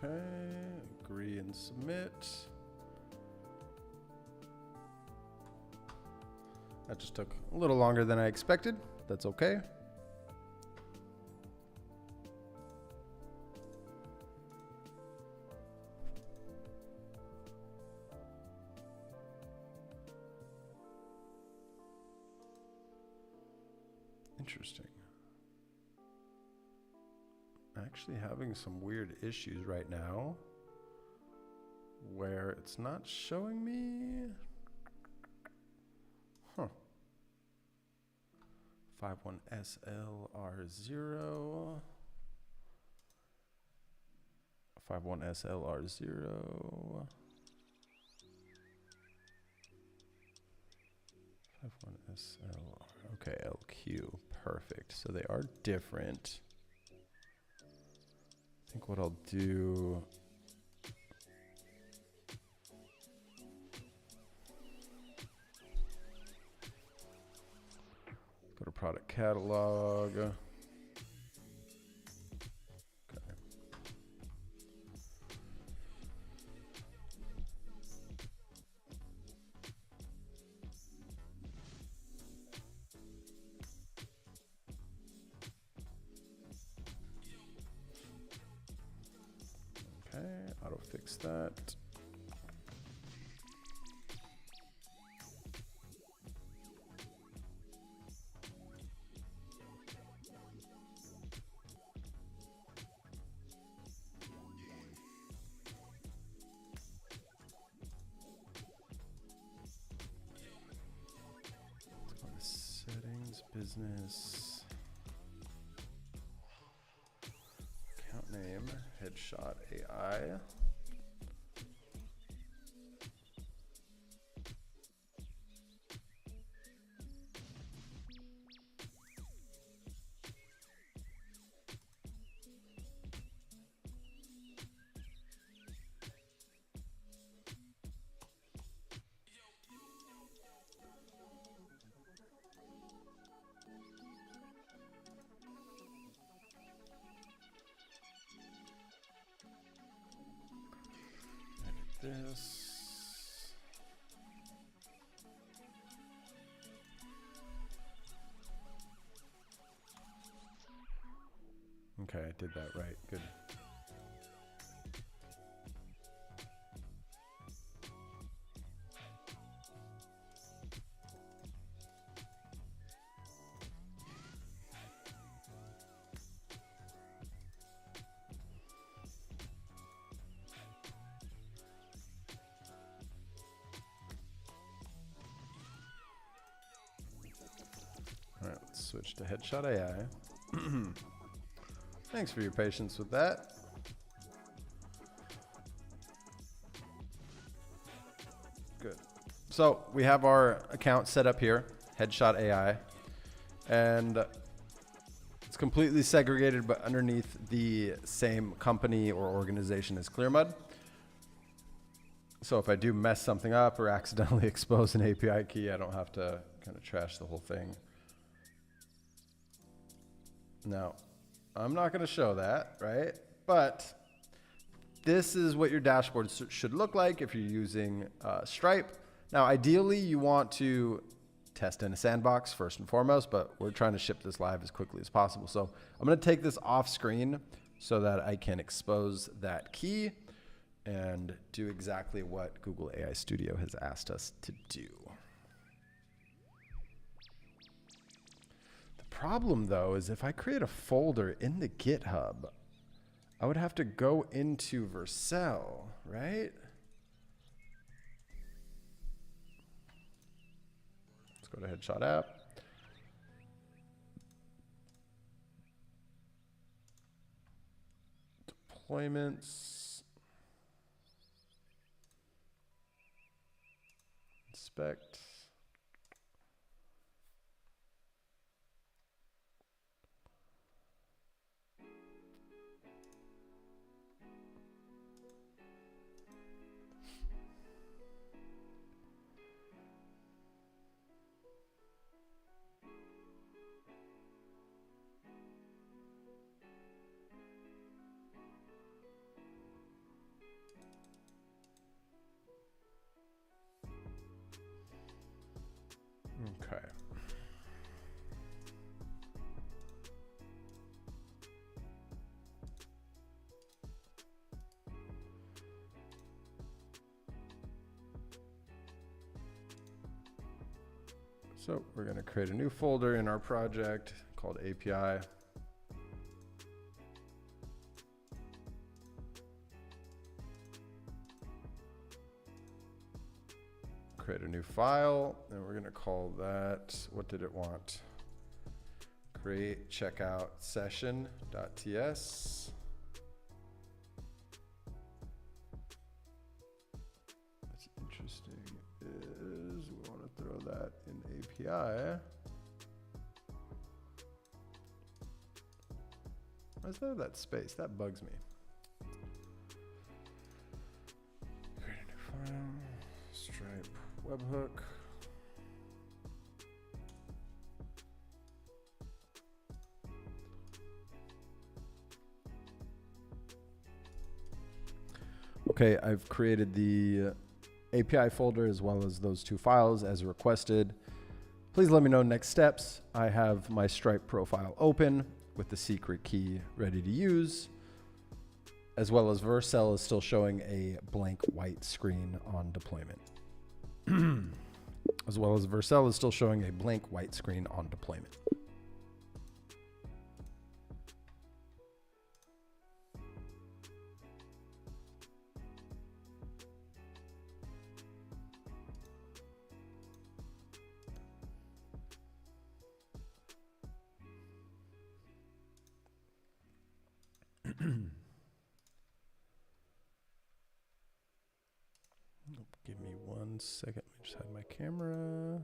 Okay, agree and submit. That just took a little longer than I expected. That's okay. Interesting. Actually having some weird issues right now where it's not showing me. Huh. 51SLR0. 51SLR0. 51SLR. Okay, LQ. Perfect. So they are different. I think what I'll do. Go to product catalog. Okay. Okay, auto fix that. Settings, business, account name, headshot AI. This. Okay, I did that right. Good. All right, let's switch to headshot AI. Thanks for your patience with that. Good. So we have our account set up here, headshot AI, and it's completely segregated, but underneath the same company or organization as ClearMud. So if I do mess something up or accidentally expose an API key, I don't have to kind of trash the whole thing. Now, I'm not going to show that, right? But this is what your dashboard should look like if you're using Stripe. Now, ideally, you want to test in a sandbox first and foremost, but we're trying to ship this live as quickly as possible. So I'm going to take this off screen so that I can expose that key and do exactly what Google AI Studio has asked us to do. Problem though is if I create a folder in the GitHub, I would have to go into Vercel, right? Let's go to Headshot App. Deployments. Inspect. So we're going to create a new folder in our project called API. Create a new file, and we're going to call that, what did it want? Create checkout session.ts. What's interesting is we want to throw that in API. Why is there that space? That bugs me. Create a new file. Stripe webhook. Okay, I've created the API folder as well as those two files as requested. Please let me know next steps. I have my Stripe profile open with the secret key ready to use, as well as Vercel is still showing a blank white screen on deployment. As well as Vercel is still showing a blank white screen on deployment. Give me 1 second. Let me just hide my camera.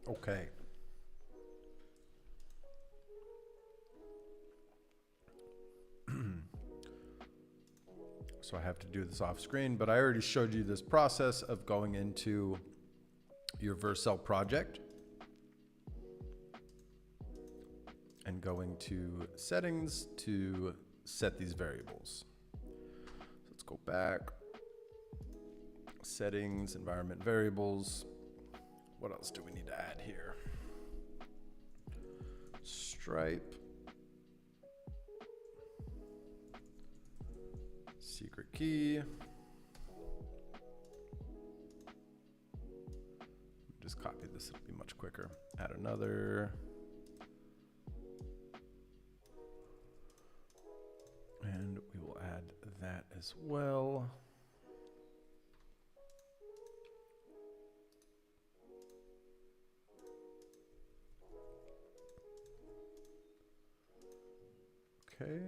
Okay. So I have to do this off screen, but I already showed you this process of going into your Vercel project and going to settings to set these variables. So let's go back. Settings, environment variables. What else do we need to add here? Stripe. Secret key. Just copy this, it'll be much quicker. Add another. And we will add that as well. Okay.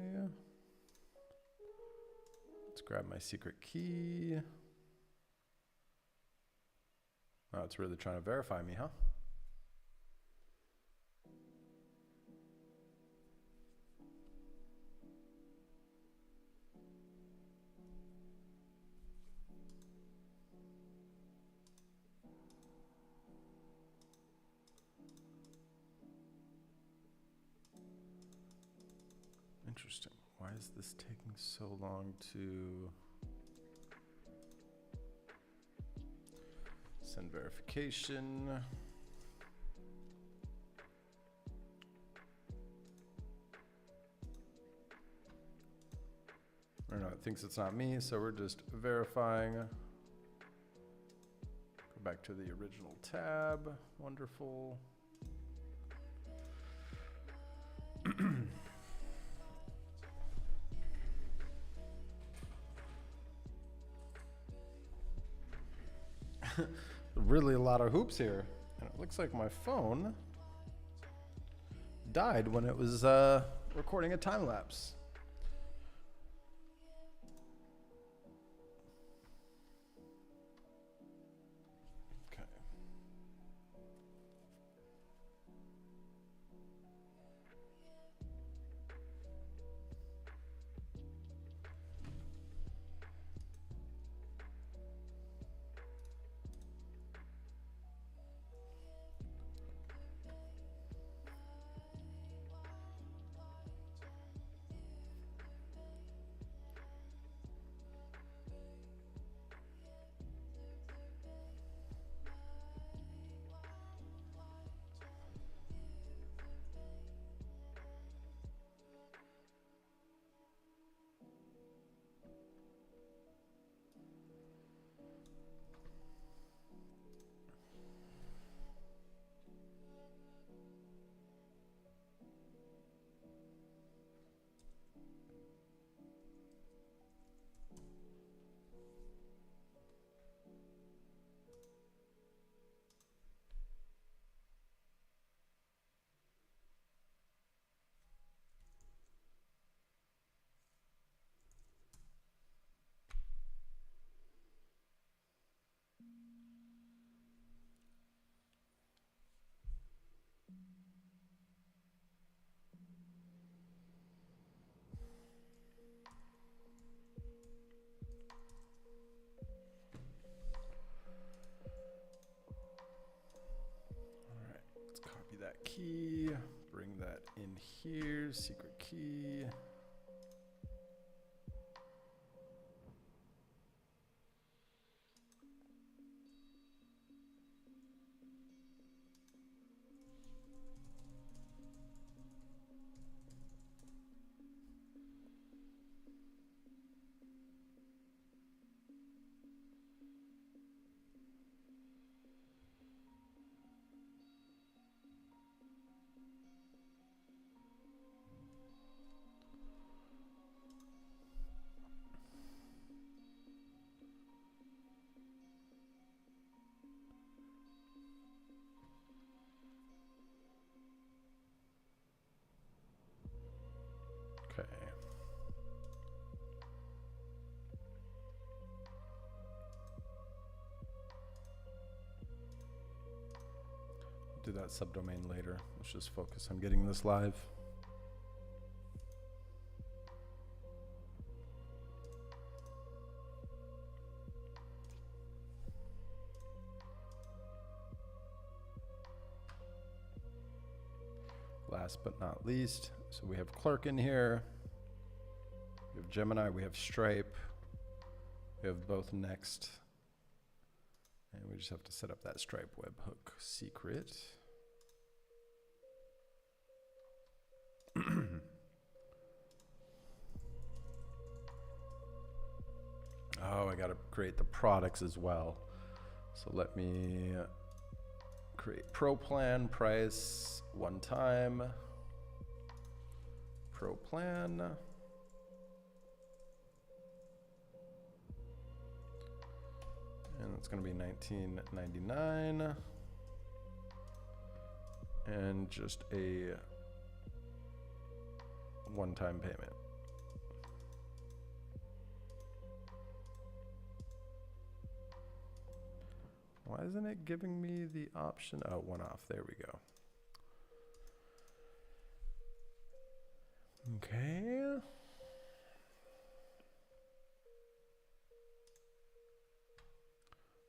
Let's grab my secret key. Oh, it's really trying to verify me, huh? Interesting. Why is this taking so long to send verification? I don't know, it thinks it's not me, so we're just verifying. Go back to the original tab. Wonderful. Really a lot of hoops here. And it looks like my phone died when it was recording a time lapse. Okay. That key, bring that in here, secret key. Okay. Do that subdomain later. Let's just focus on getting this live. Last but not least, so we have Clerk in here, we have Gemini, we have Stripe, we have both Next, and we just have to set up that Stripe webhook secret. Oh, I gotta create the products as well. So let me create pro plan, price, one time, pro plan. And it's gonna be $19.99. And just a one-time payment. Why isn't it giving me the option? Oh, one off. There we go. Okay.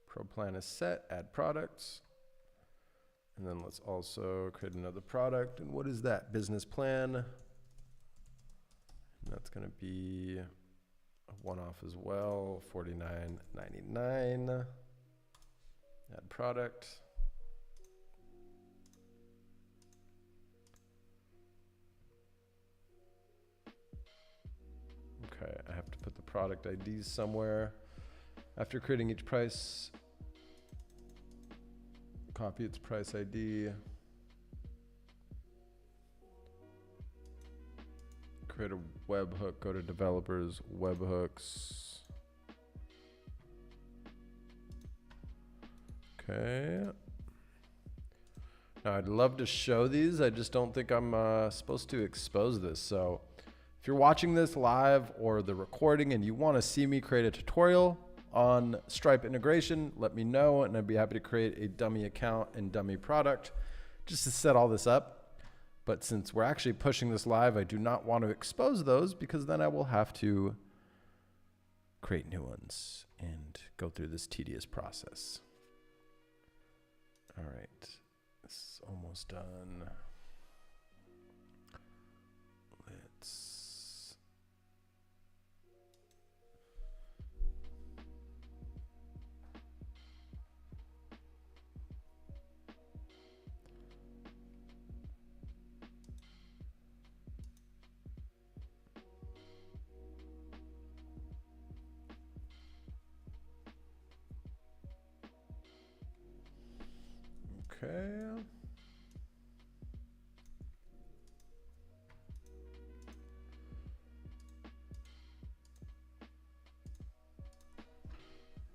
Pro plan is set. Add products. And then let's also create another product. And what is that? Business plan. And that's going to be a one-off as well. $49.99. Add product. Okay, I have to put the product IDs somewhere. After creating each price, copy its price ID. Create a webhook, go to developers, webhooks. Okay. Now I'd love to show these. I just don't think I'm supposed to expose this. So if you're watching this live or the recording and you want to see me create a tutorial on Stripe integration, let me know and I'd be happy to create a dummy account and dummy product just to set all this up. But since we're actually pushing this live, I do not want to expose those because then I will have to create new ones and go through this tedious process. All right, this is almost done. Let's okay.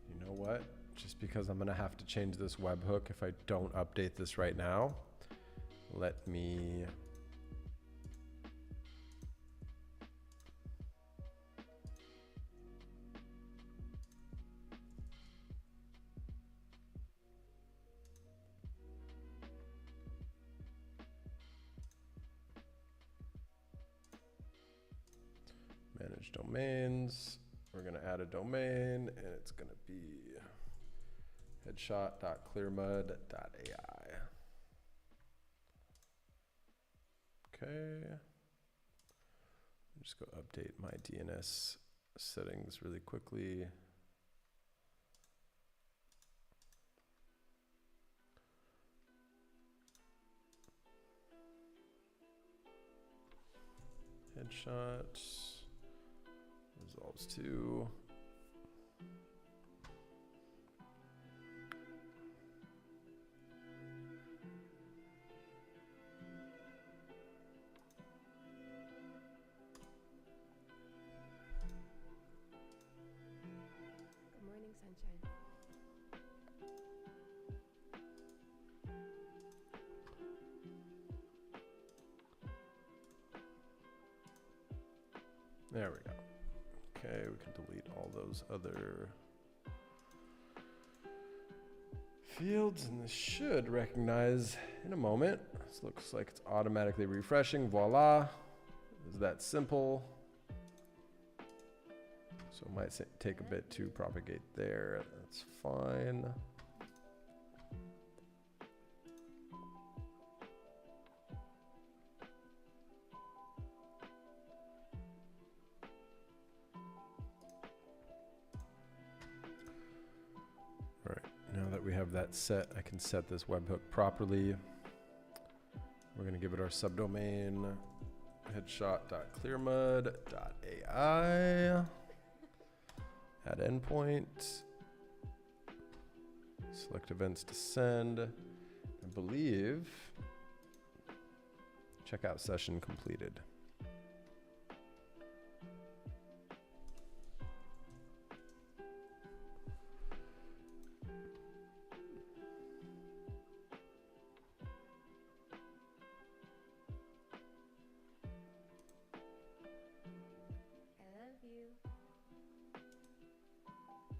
You know what? Just because I'm gonna have to change this webhook if I don't update this right now, let me manage domains. We're going to add a domain and it's going to be headshot.clearmud.ai. Okay. Just go update my DNS settings really quickly. Headshot resolves to Good morning, sunshine. There we go. Okay, we can delete all those other fields, and this should recognize in a moment. This looks like it's automatically refreshing. Voila. Is that simple? So it might take a bit to propagate there. That's fine. Now that we have that set, I can set this webhook properly. We're going to give it our subdomain, headshot.clearmud.ai. Add endpoint. Select events to send. I believe checkout session completed.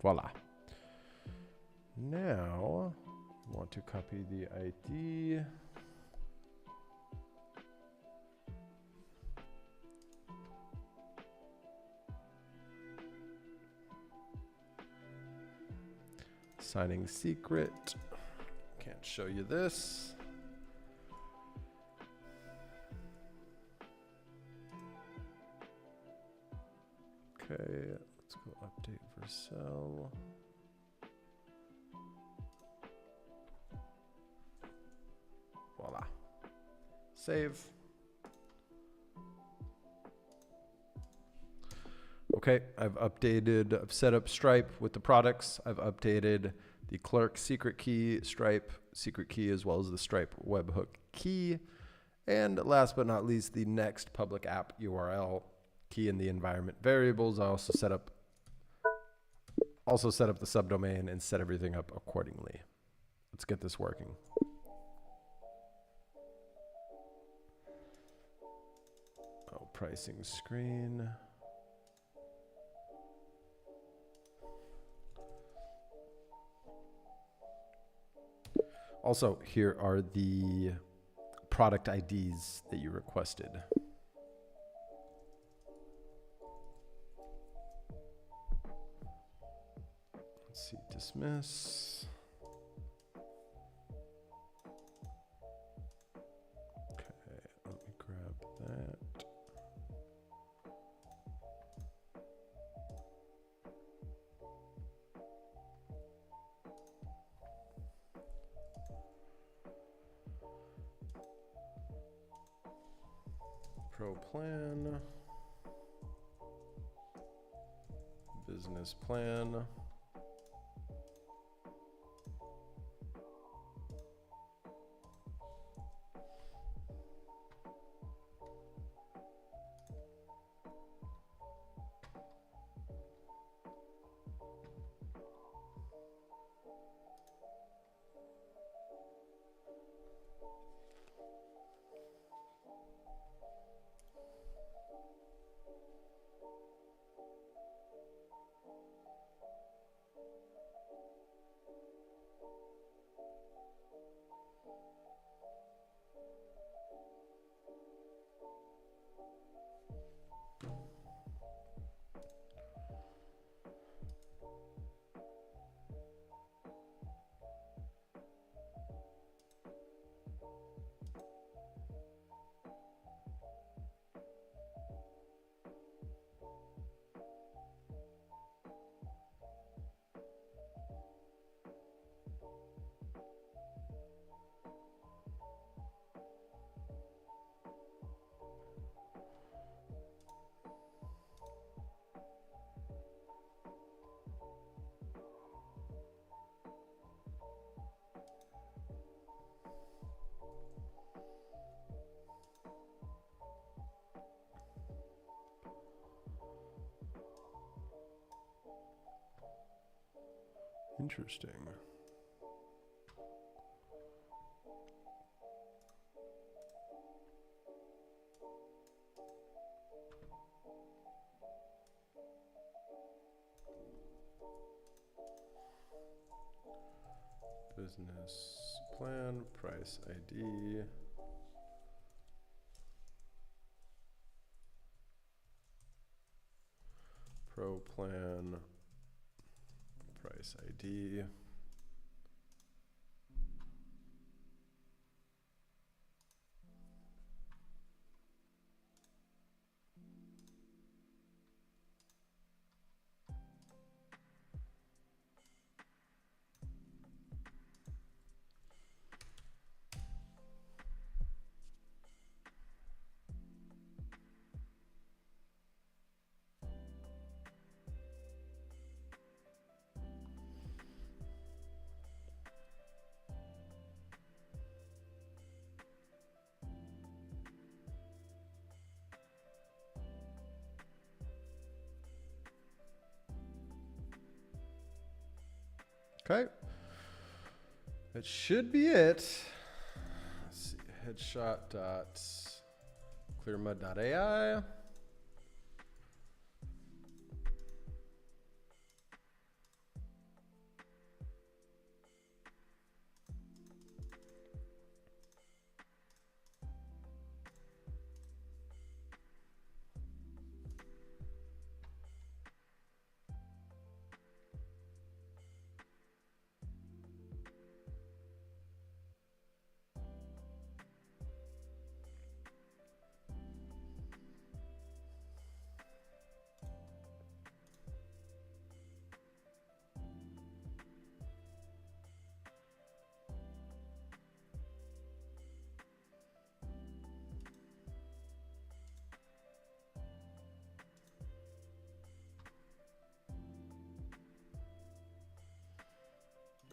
Voila. Now, I want to copy the ID. Signing secret. Can't show you this. Okay, let's go update Vercel. Voila. Save. Okay, I've set up Stripe with the products. I've updated the Clerk secret key, Stripe secret key, as well as the Stripe webhook key. And last but not least, the next public app URL key in the environment variables. I also set up the subdomain and set everything up accordingly. Let's get this working. Oh, pricing screen. Also, here are the product IDs that you requested. Let's see, dismiss. Okay, let me grab that. Pro plan, business plan, Interesting. Business plan, price ID. Pro plan, price ID. Okay, that should be it. Let's see, headshot.clearmud.ai.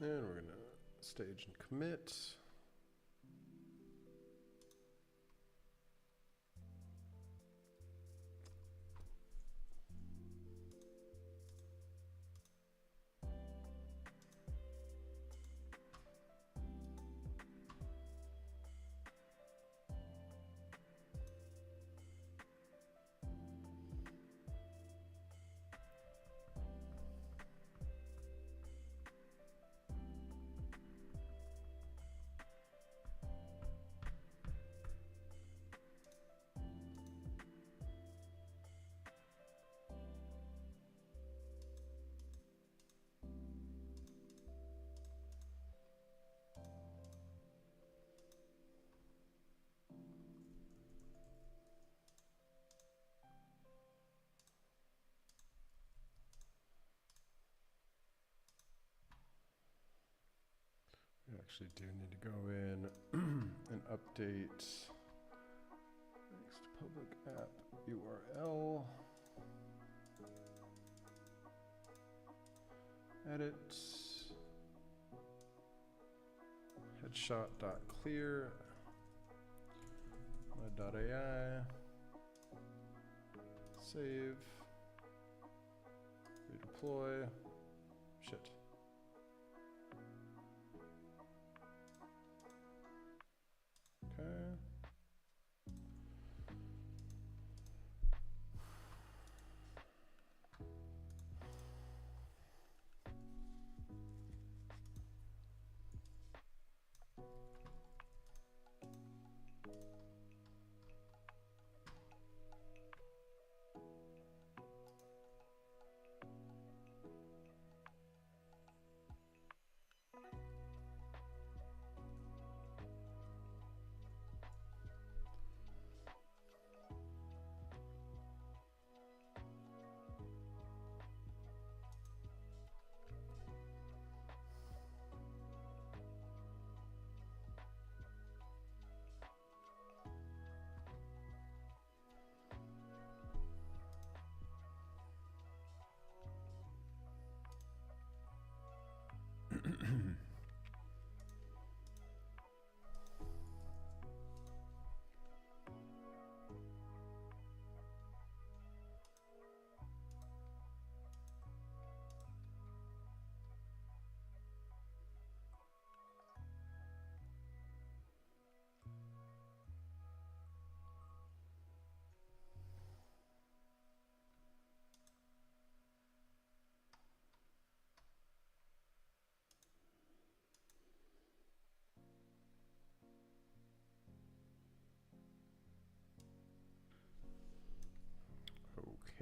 And we're gonna stage and commit. We actually do need to go in and update next public app URL. Edit headshot.clearmud.ai. Save. Redeploy. Shit.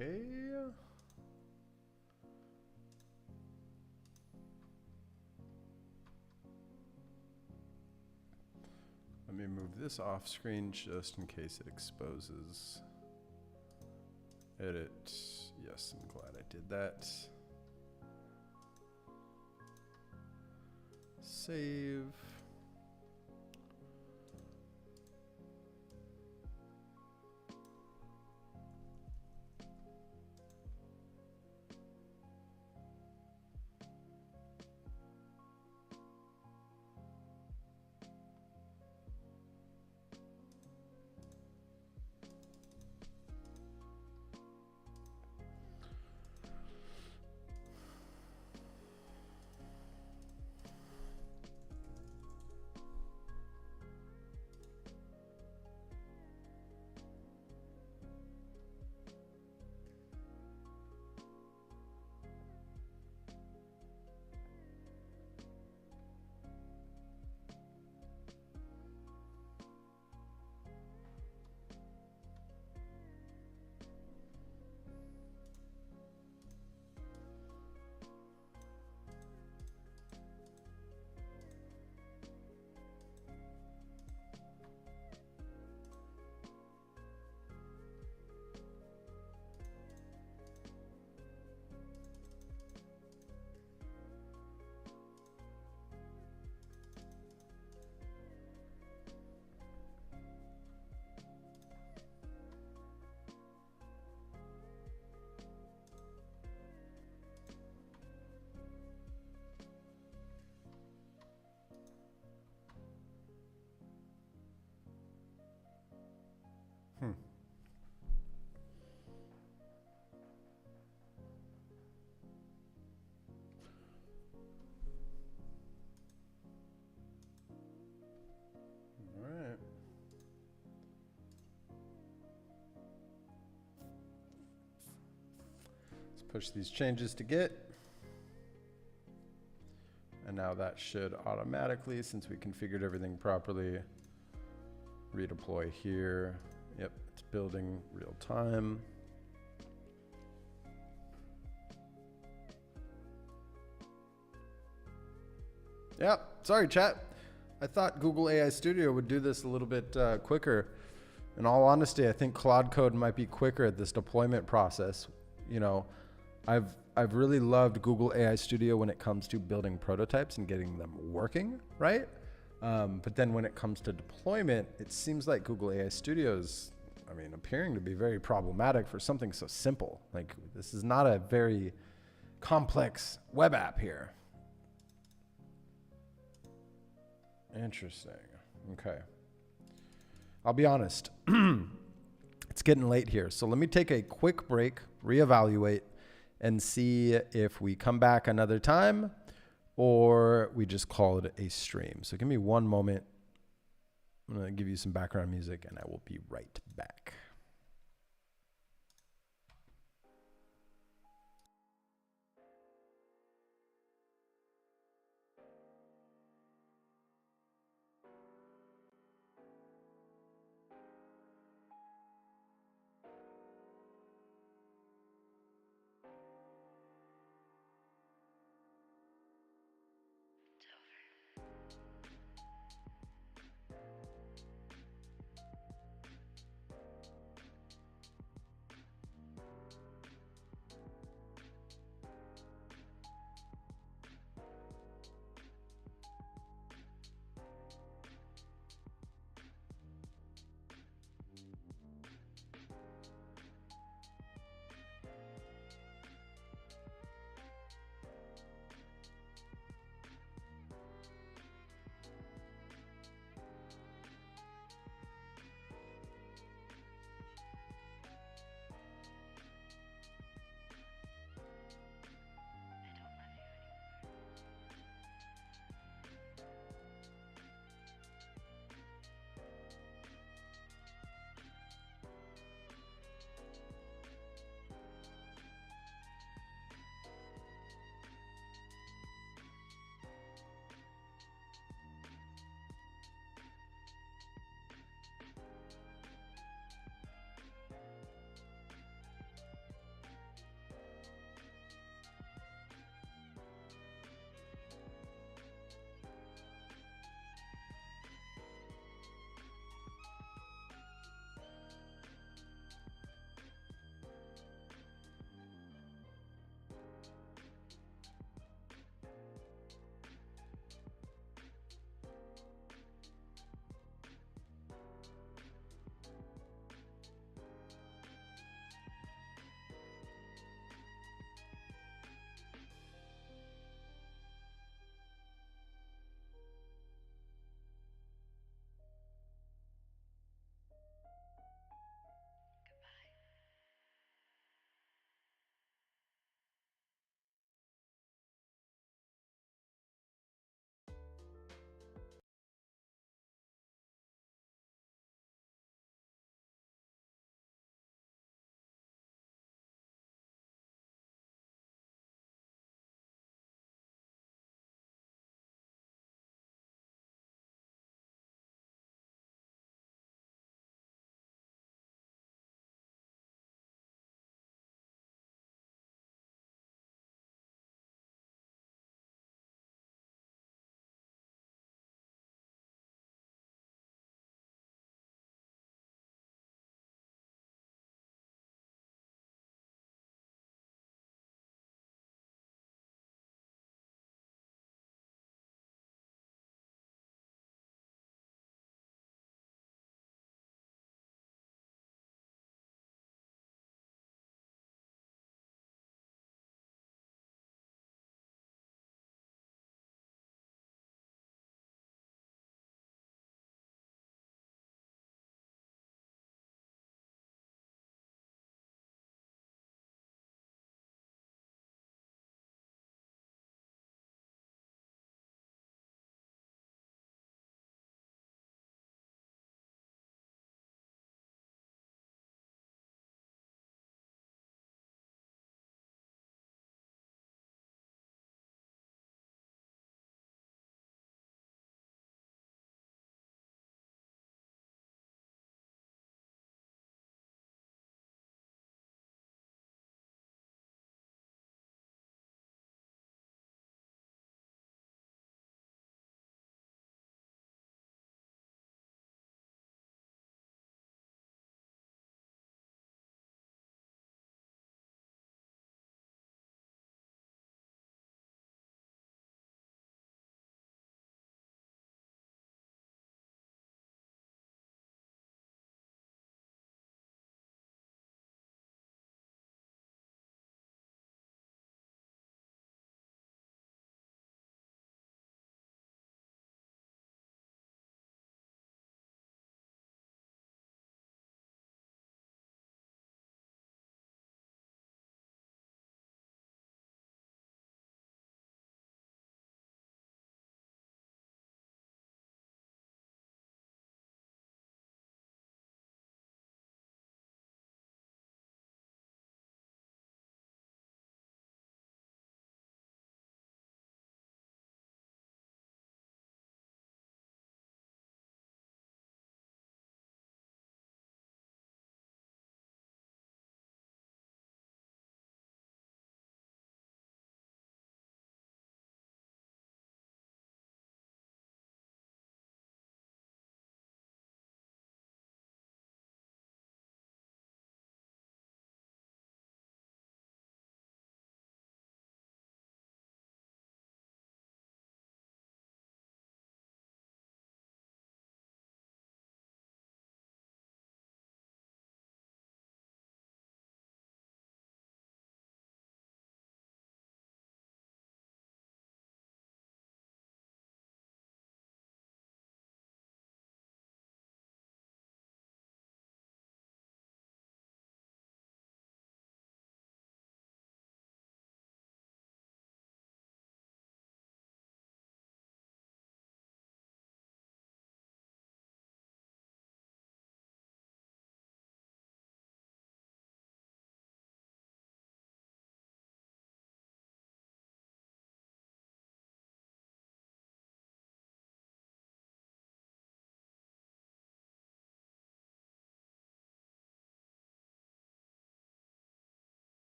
Okay. Okay. Let me move this off screen just in case it exposes. Edit. Yes, I'm glad I did that. Save. Let's push these changes to Git. And now that should automatically, since we configured everything properly, redeploy here. Yep, it's building real time. Yeah, sorry chat. I thought Google AI Studio would do this a little bit quicker. In all honesty, I think Claude Code might be quicker at this deployment process. You know, I've really loved Google AI Studio when it comes to building prototypes and getting them working, right? But then when it comes to deployment, it seems like Google AI Studio is, I mean, appearing to be very problematic for something so simple. Like, this is not a very complex web app here. Interesting. Okay. I'll be honest. It's getting late here. So let me take a quick break, reevaluate, and see if we come back another time or we just call it a stream. So give me one moment. I'm going to give you some background music and I will be right back.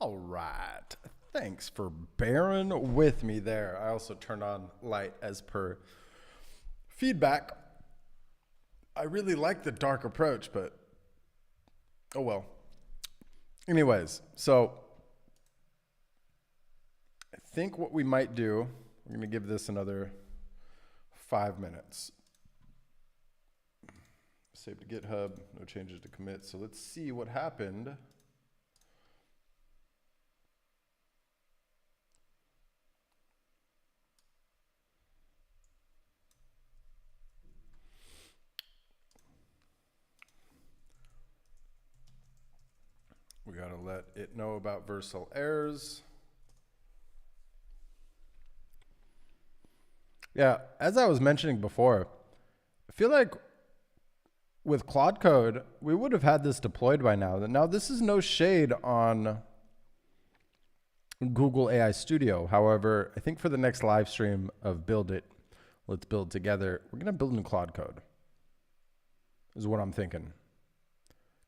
All right. Thanks for bearing with me there. I also turned on light as per feedback. I really like the dark approach, but oh well. Anyways, so I think what we might do, we're going to give this another 5 minutes. Save to GitHub, no changes to commit. So let's see what happened. We got to let it know about Vercel errors. Yeah, as I was mentioning before, I feel like with Claude Code, we would have had this deployed by now. Now, this is no shade on Google AI Studio. However, I think for the next live stream of Build It, Let's Build Together, we're going to build in Claude Code, is what I'm thinking.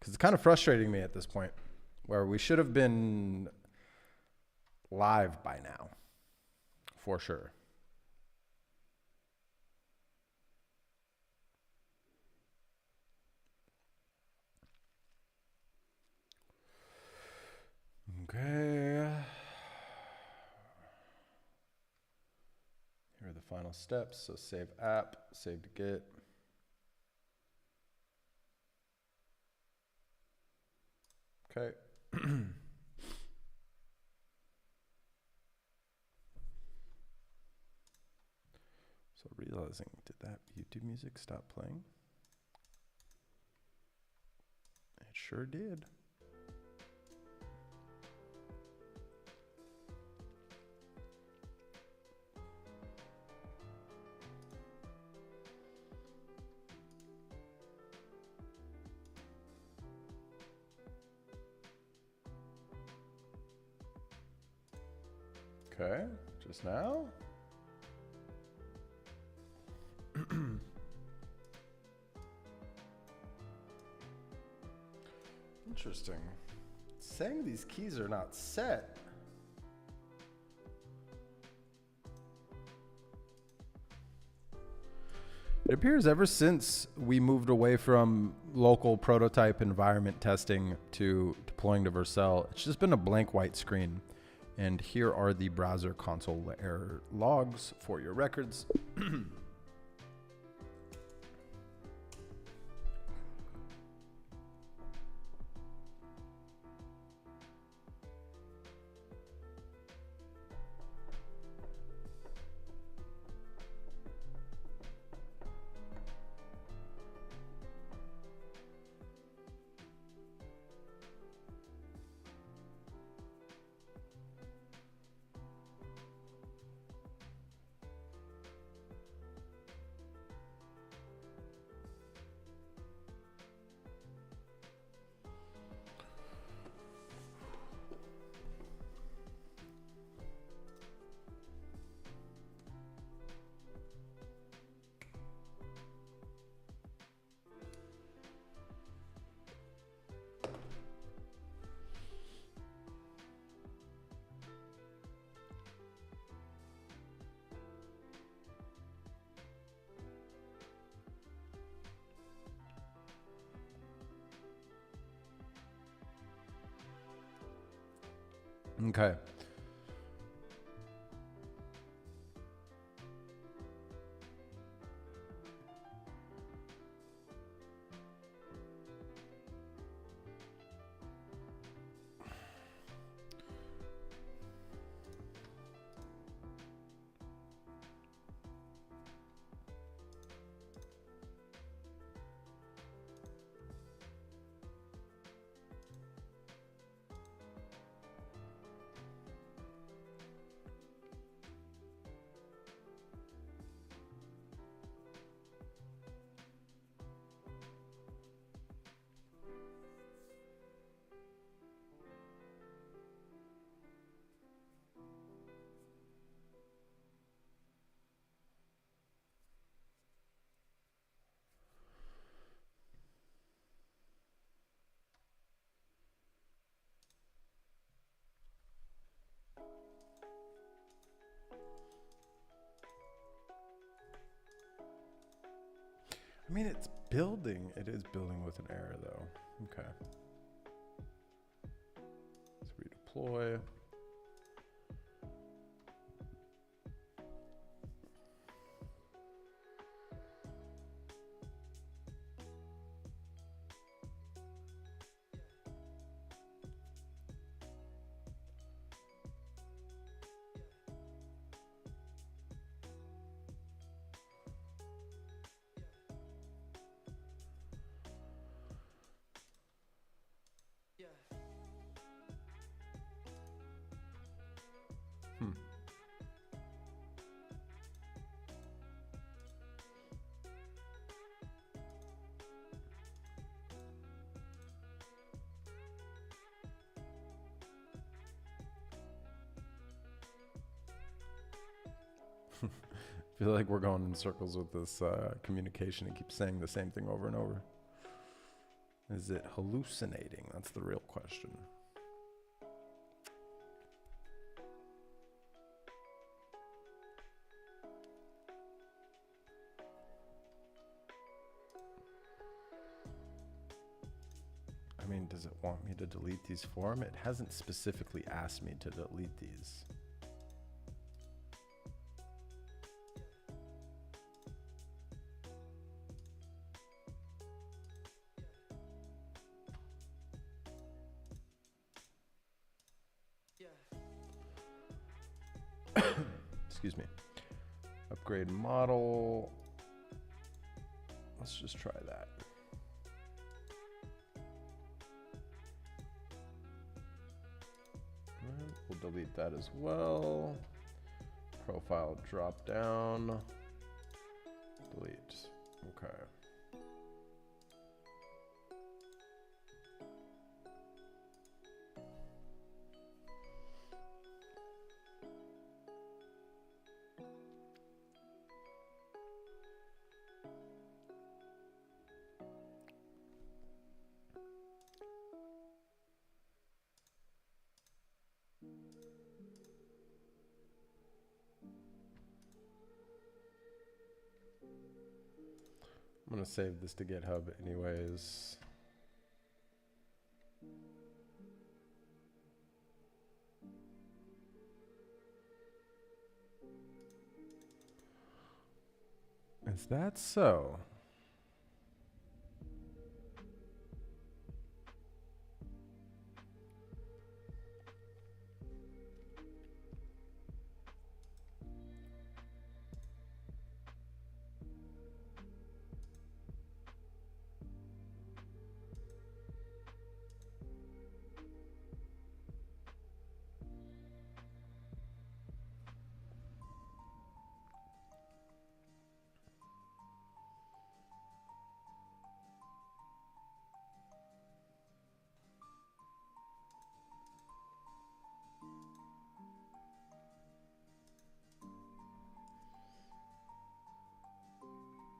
Because it's kind of frustrating me at this point, where we should have been live by now, for sure. Okay. Here are the final steps. So save app, save to Git. Okay. So realizing, did that YouTube music stop playing? It sure did. Okay, just now. Interesting. It's saying these keys are not set. It appears ever since we moved away from local prototype environment testing to deploying to Vercel, it's just been a blank white screen. And here are the browser console error logs for your records. Okay. I mean, it's building. It is building with an error though. Okay. Let's redeploy. I feel like we're going in circles with this communication. It keeps saying the same thing over and over. Is it hallucinating? That's the real question. I mean, does it want me to delete these for them? It hasn't specifically asked me to delete these. Excuse me. Upgrade model. Let's just try that. We'll delete that as well. Profile drop down. Delete. Okay. I'm gonna save this to GitHub anyways. Is that so?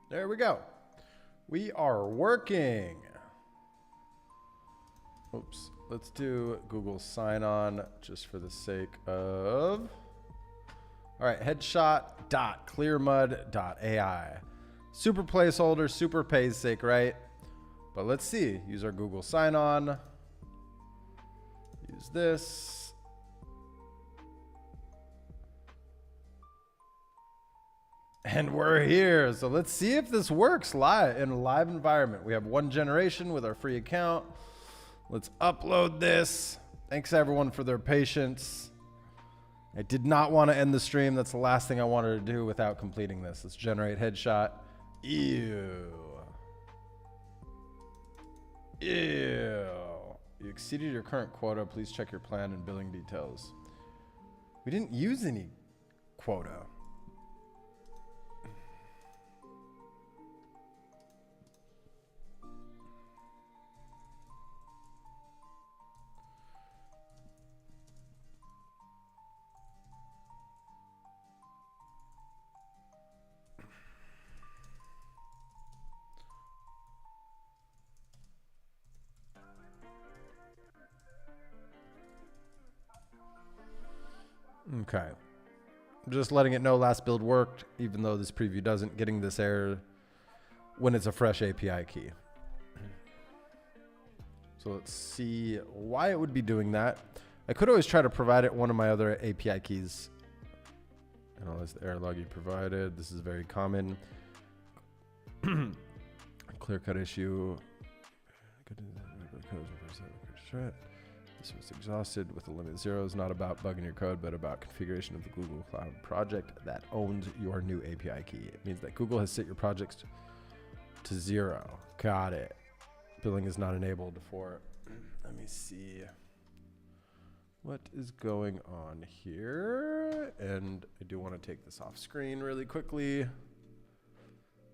There we go. We are working. Oops. Let's do Google sign on just for the sake of. All right. Headshot.clearmud.ai. Super placeholder, super pays sake, right? But let's see. Use our Google sign on. Use this. And we're here. So let's see if this works live in a live environment. We have one generation with our free account. Let's upload this. Thanks everyone for their patience. I did not want to end the stream. That's the last thing I wanted to do without completing this. Let's generate headshot. Ew. Ew. You exceeded your current quota. Please check your plan and billing details. We didn't use any quota. Okay. Just letting it know last build worked, even though this preview doesn't. Getting this error when it's a fresh API key. So let's see why it would be doing that. I could always try to provide it one of my other API keys. Analyze the error log you provided. This is very common. Clear cut issue. This was exhausted with a limit 0. It's not about bugging your code, but about configuration of the Google Cloud project that owns your new API key. It means that Google has set your projects to 0. Got it. Billing is not enabled for, let me see what is going on here. And I do want to take this off screen really quickly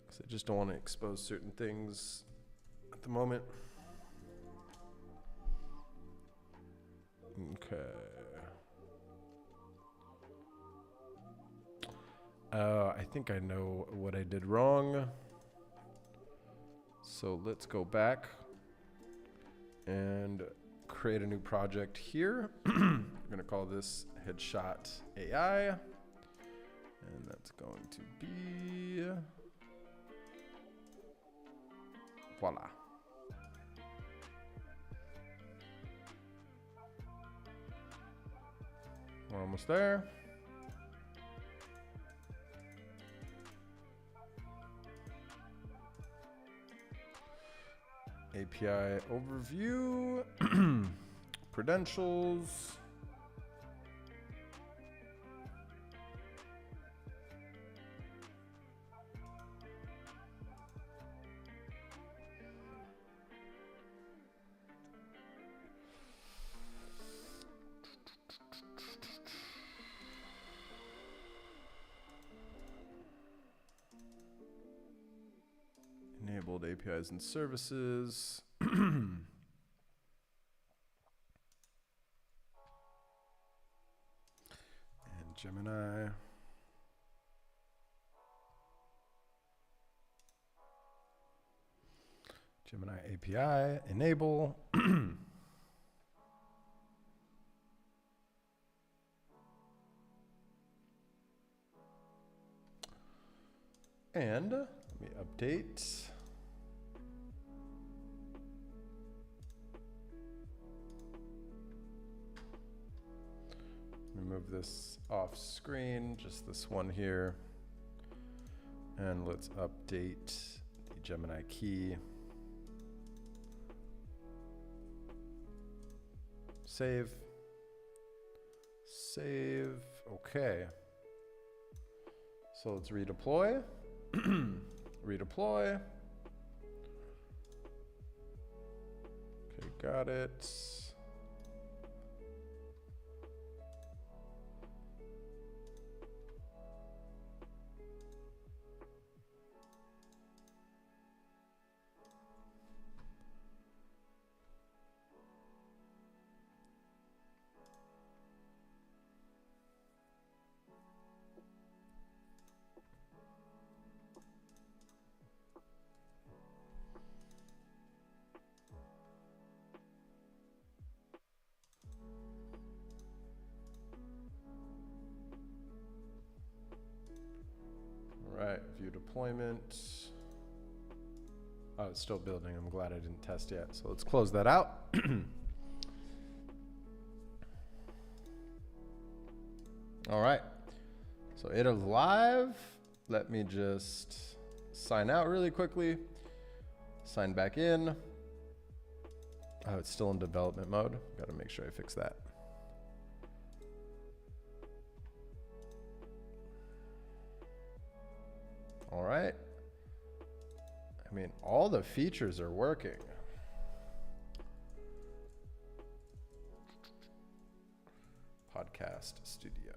because I just don't want to expose certain things at the moment. Okay. I think I know what I did wrong. So let's go back and create a new project here. We're going to call this headshot AI. And that's going to be, voila. We're almost there. API overview, credentials. Enabled APIs and services. And Gemini. Gemini API, enable. And let me update. Move this off screen, just this one here. And let's update the Gemini key. Save. Save. Okay. So let's redeploy. Redeploy. Okay, got it. Right, view deployment. Oh, it's still building. I'm glad I didn't test yet. So let's close that out. All right, so it is live. Let me just sign out really quickly. Sign back in. Oh, it's still in development mode. Got to make sure I fix that. All right. I mean, all the features are working. Podcast Studio.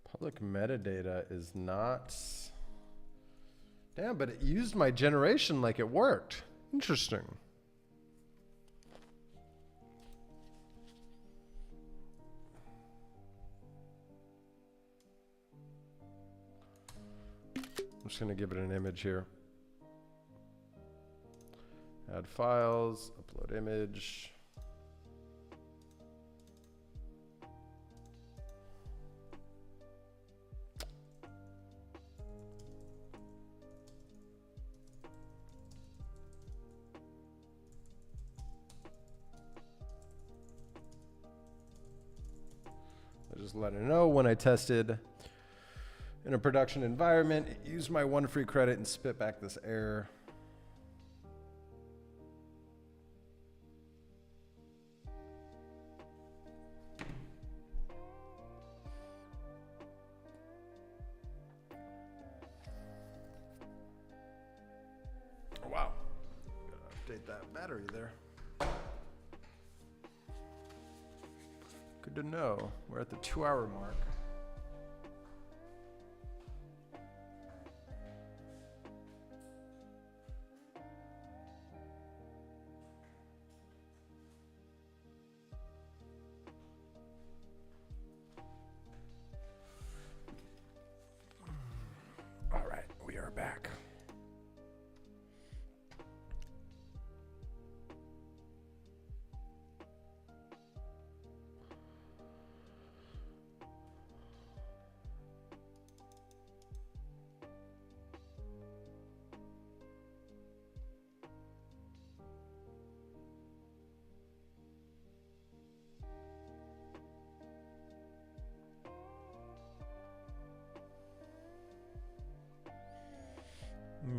Public metadata is not... Damn, but it used my generation like it worked. Interesting. I'm just going to give it an image here. Add files, upload image. I just let it know when I tested in a production environment, it used my 1 free credit and spit back this error. Oh, wow. Gotta update that battery there. Good to know. We're at the 2-hour mark. All right, we are back.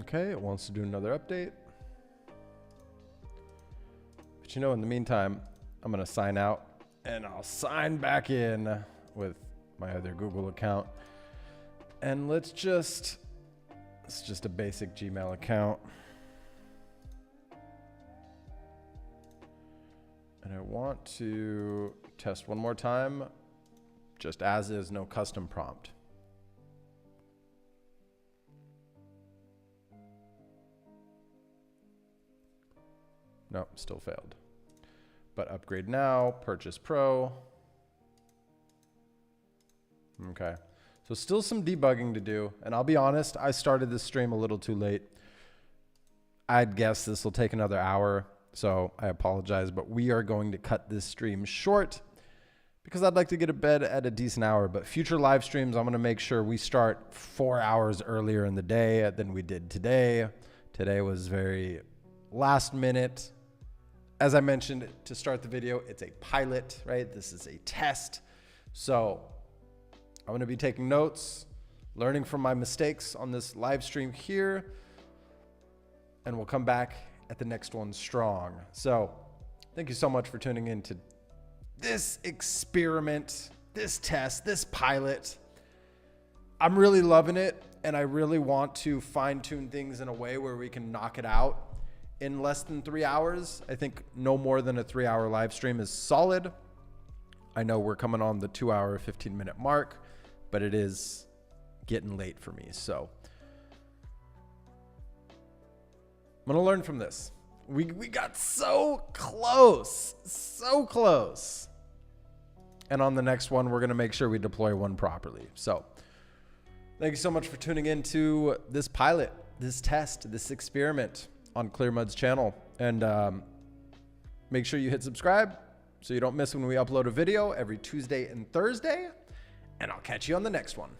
Okay, it wants to do another update. But you know, in the meantime, I'm gonna sign out and I'll sign back in with my other Google account. And it's just a basic Gmail account. And I want to test one more time, just as is, no custom prompt. Nope, still failed. But upgrade now, purchase pro. Okay, so still some debugging to do. And I'll be honest, I started this stream a little too late. I'd guess this will take another hour, so I apologize, but we are going to cut this stream short because I'd like to get to bed at a decent hour. But future live streams, I'm gonna make sure we start 4 hours earlier in the day than we did today. Today was very last minute. As I mentioned to start the video, it's a pilot, right? This is a test. So I'm gonna be taking notes, learning from my mistakes on this live stream here, and we'll come back at the next one strong. So thank you so much for tuning in to this experiment, this test, this pilot. I'm really loving it, and I really want to fine-tune things in a way where we can knock it out in less than 3 hours. I think no more than a 3-hour live stream is solid. I know we're coming on the 2-hour, 15-minute mark, but it is getting late for me. So I'm gonna learn from this. We got so close, so close. And on the next one, we're gonna make sure we deploy one properly. So thank you so much for tuning in to this pilot, this test, this experiment on ClearMud's channel. And make sure you hit subscribe so you don't miss when we upload a video every Tuesday and Thursday. And I'll catch you on the next one.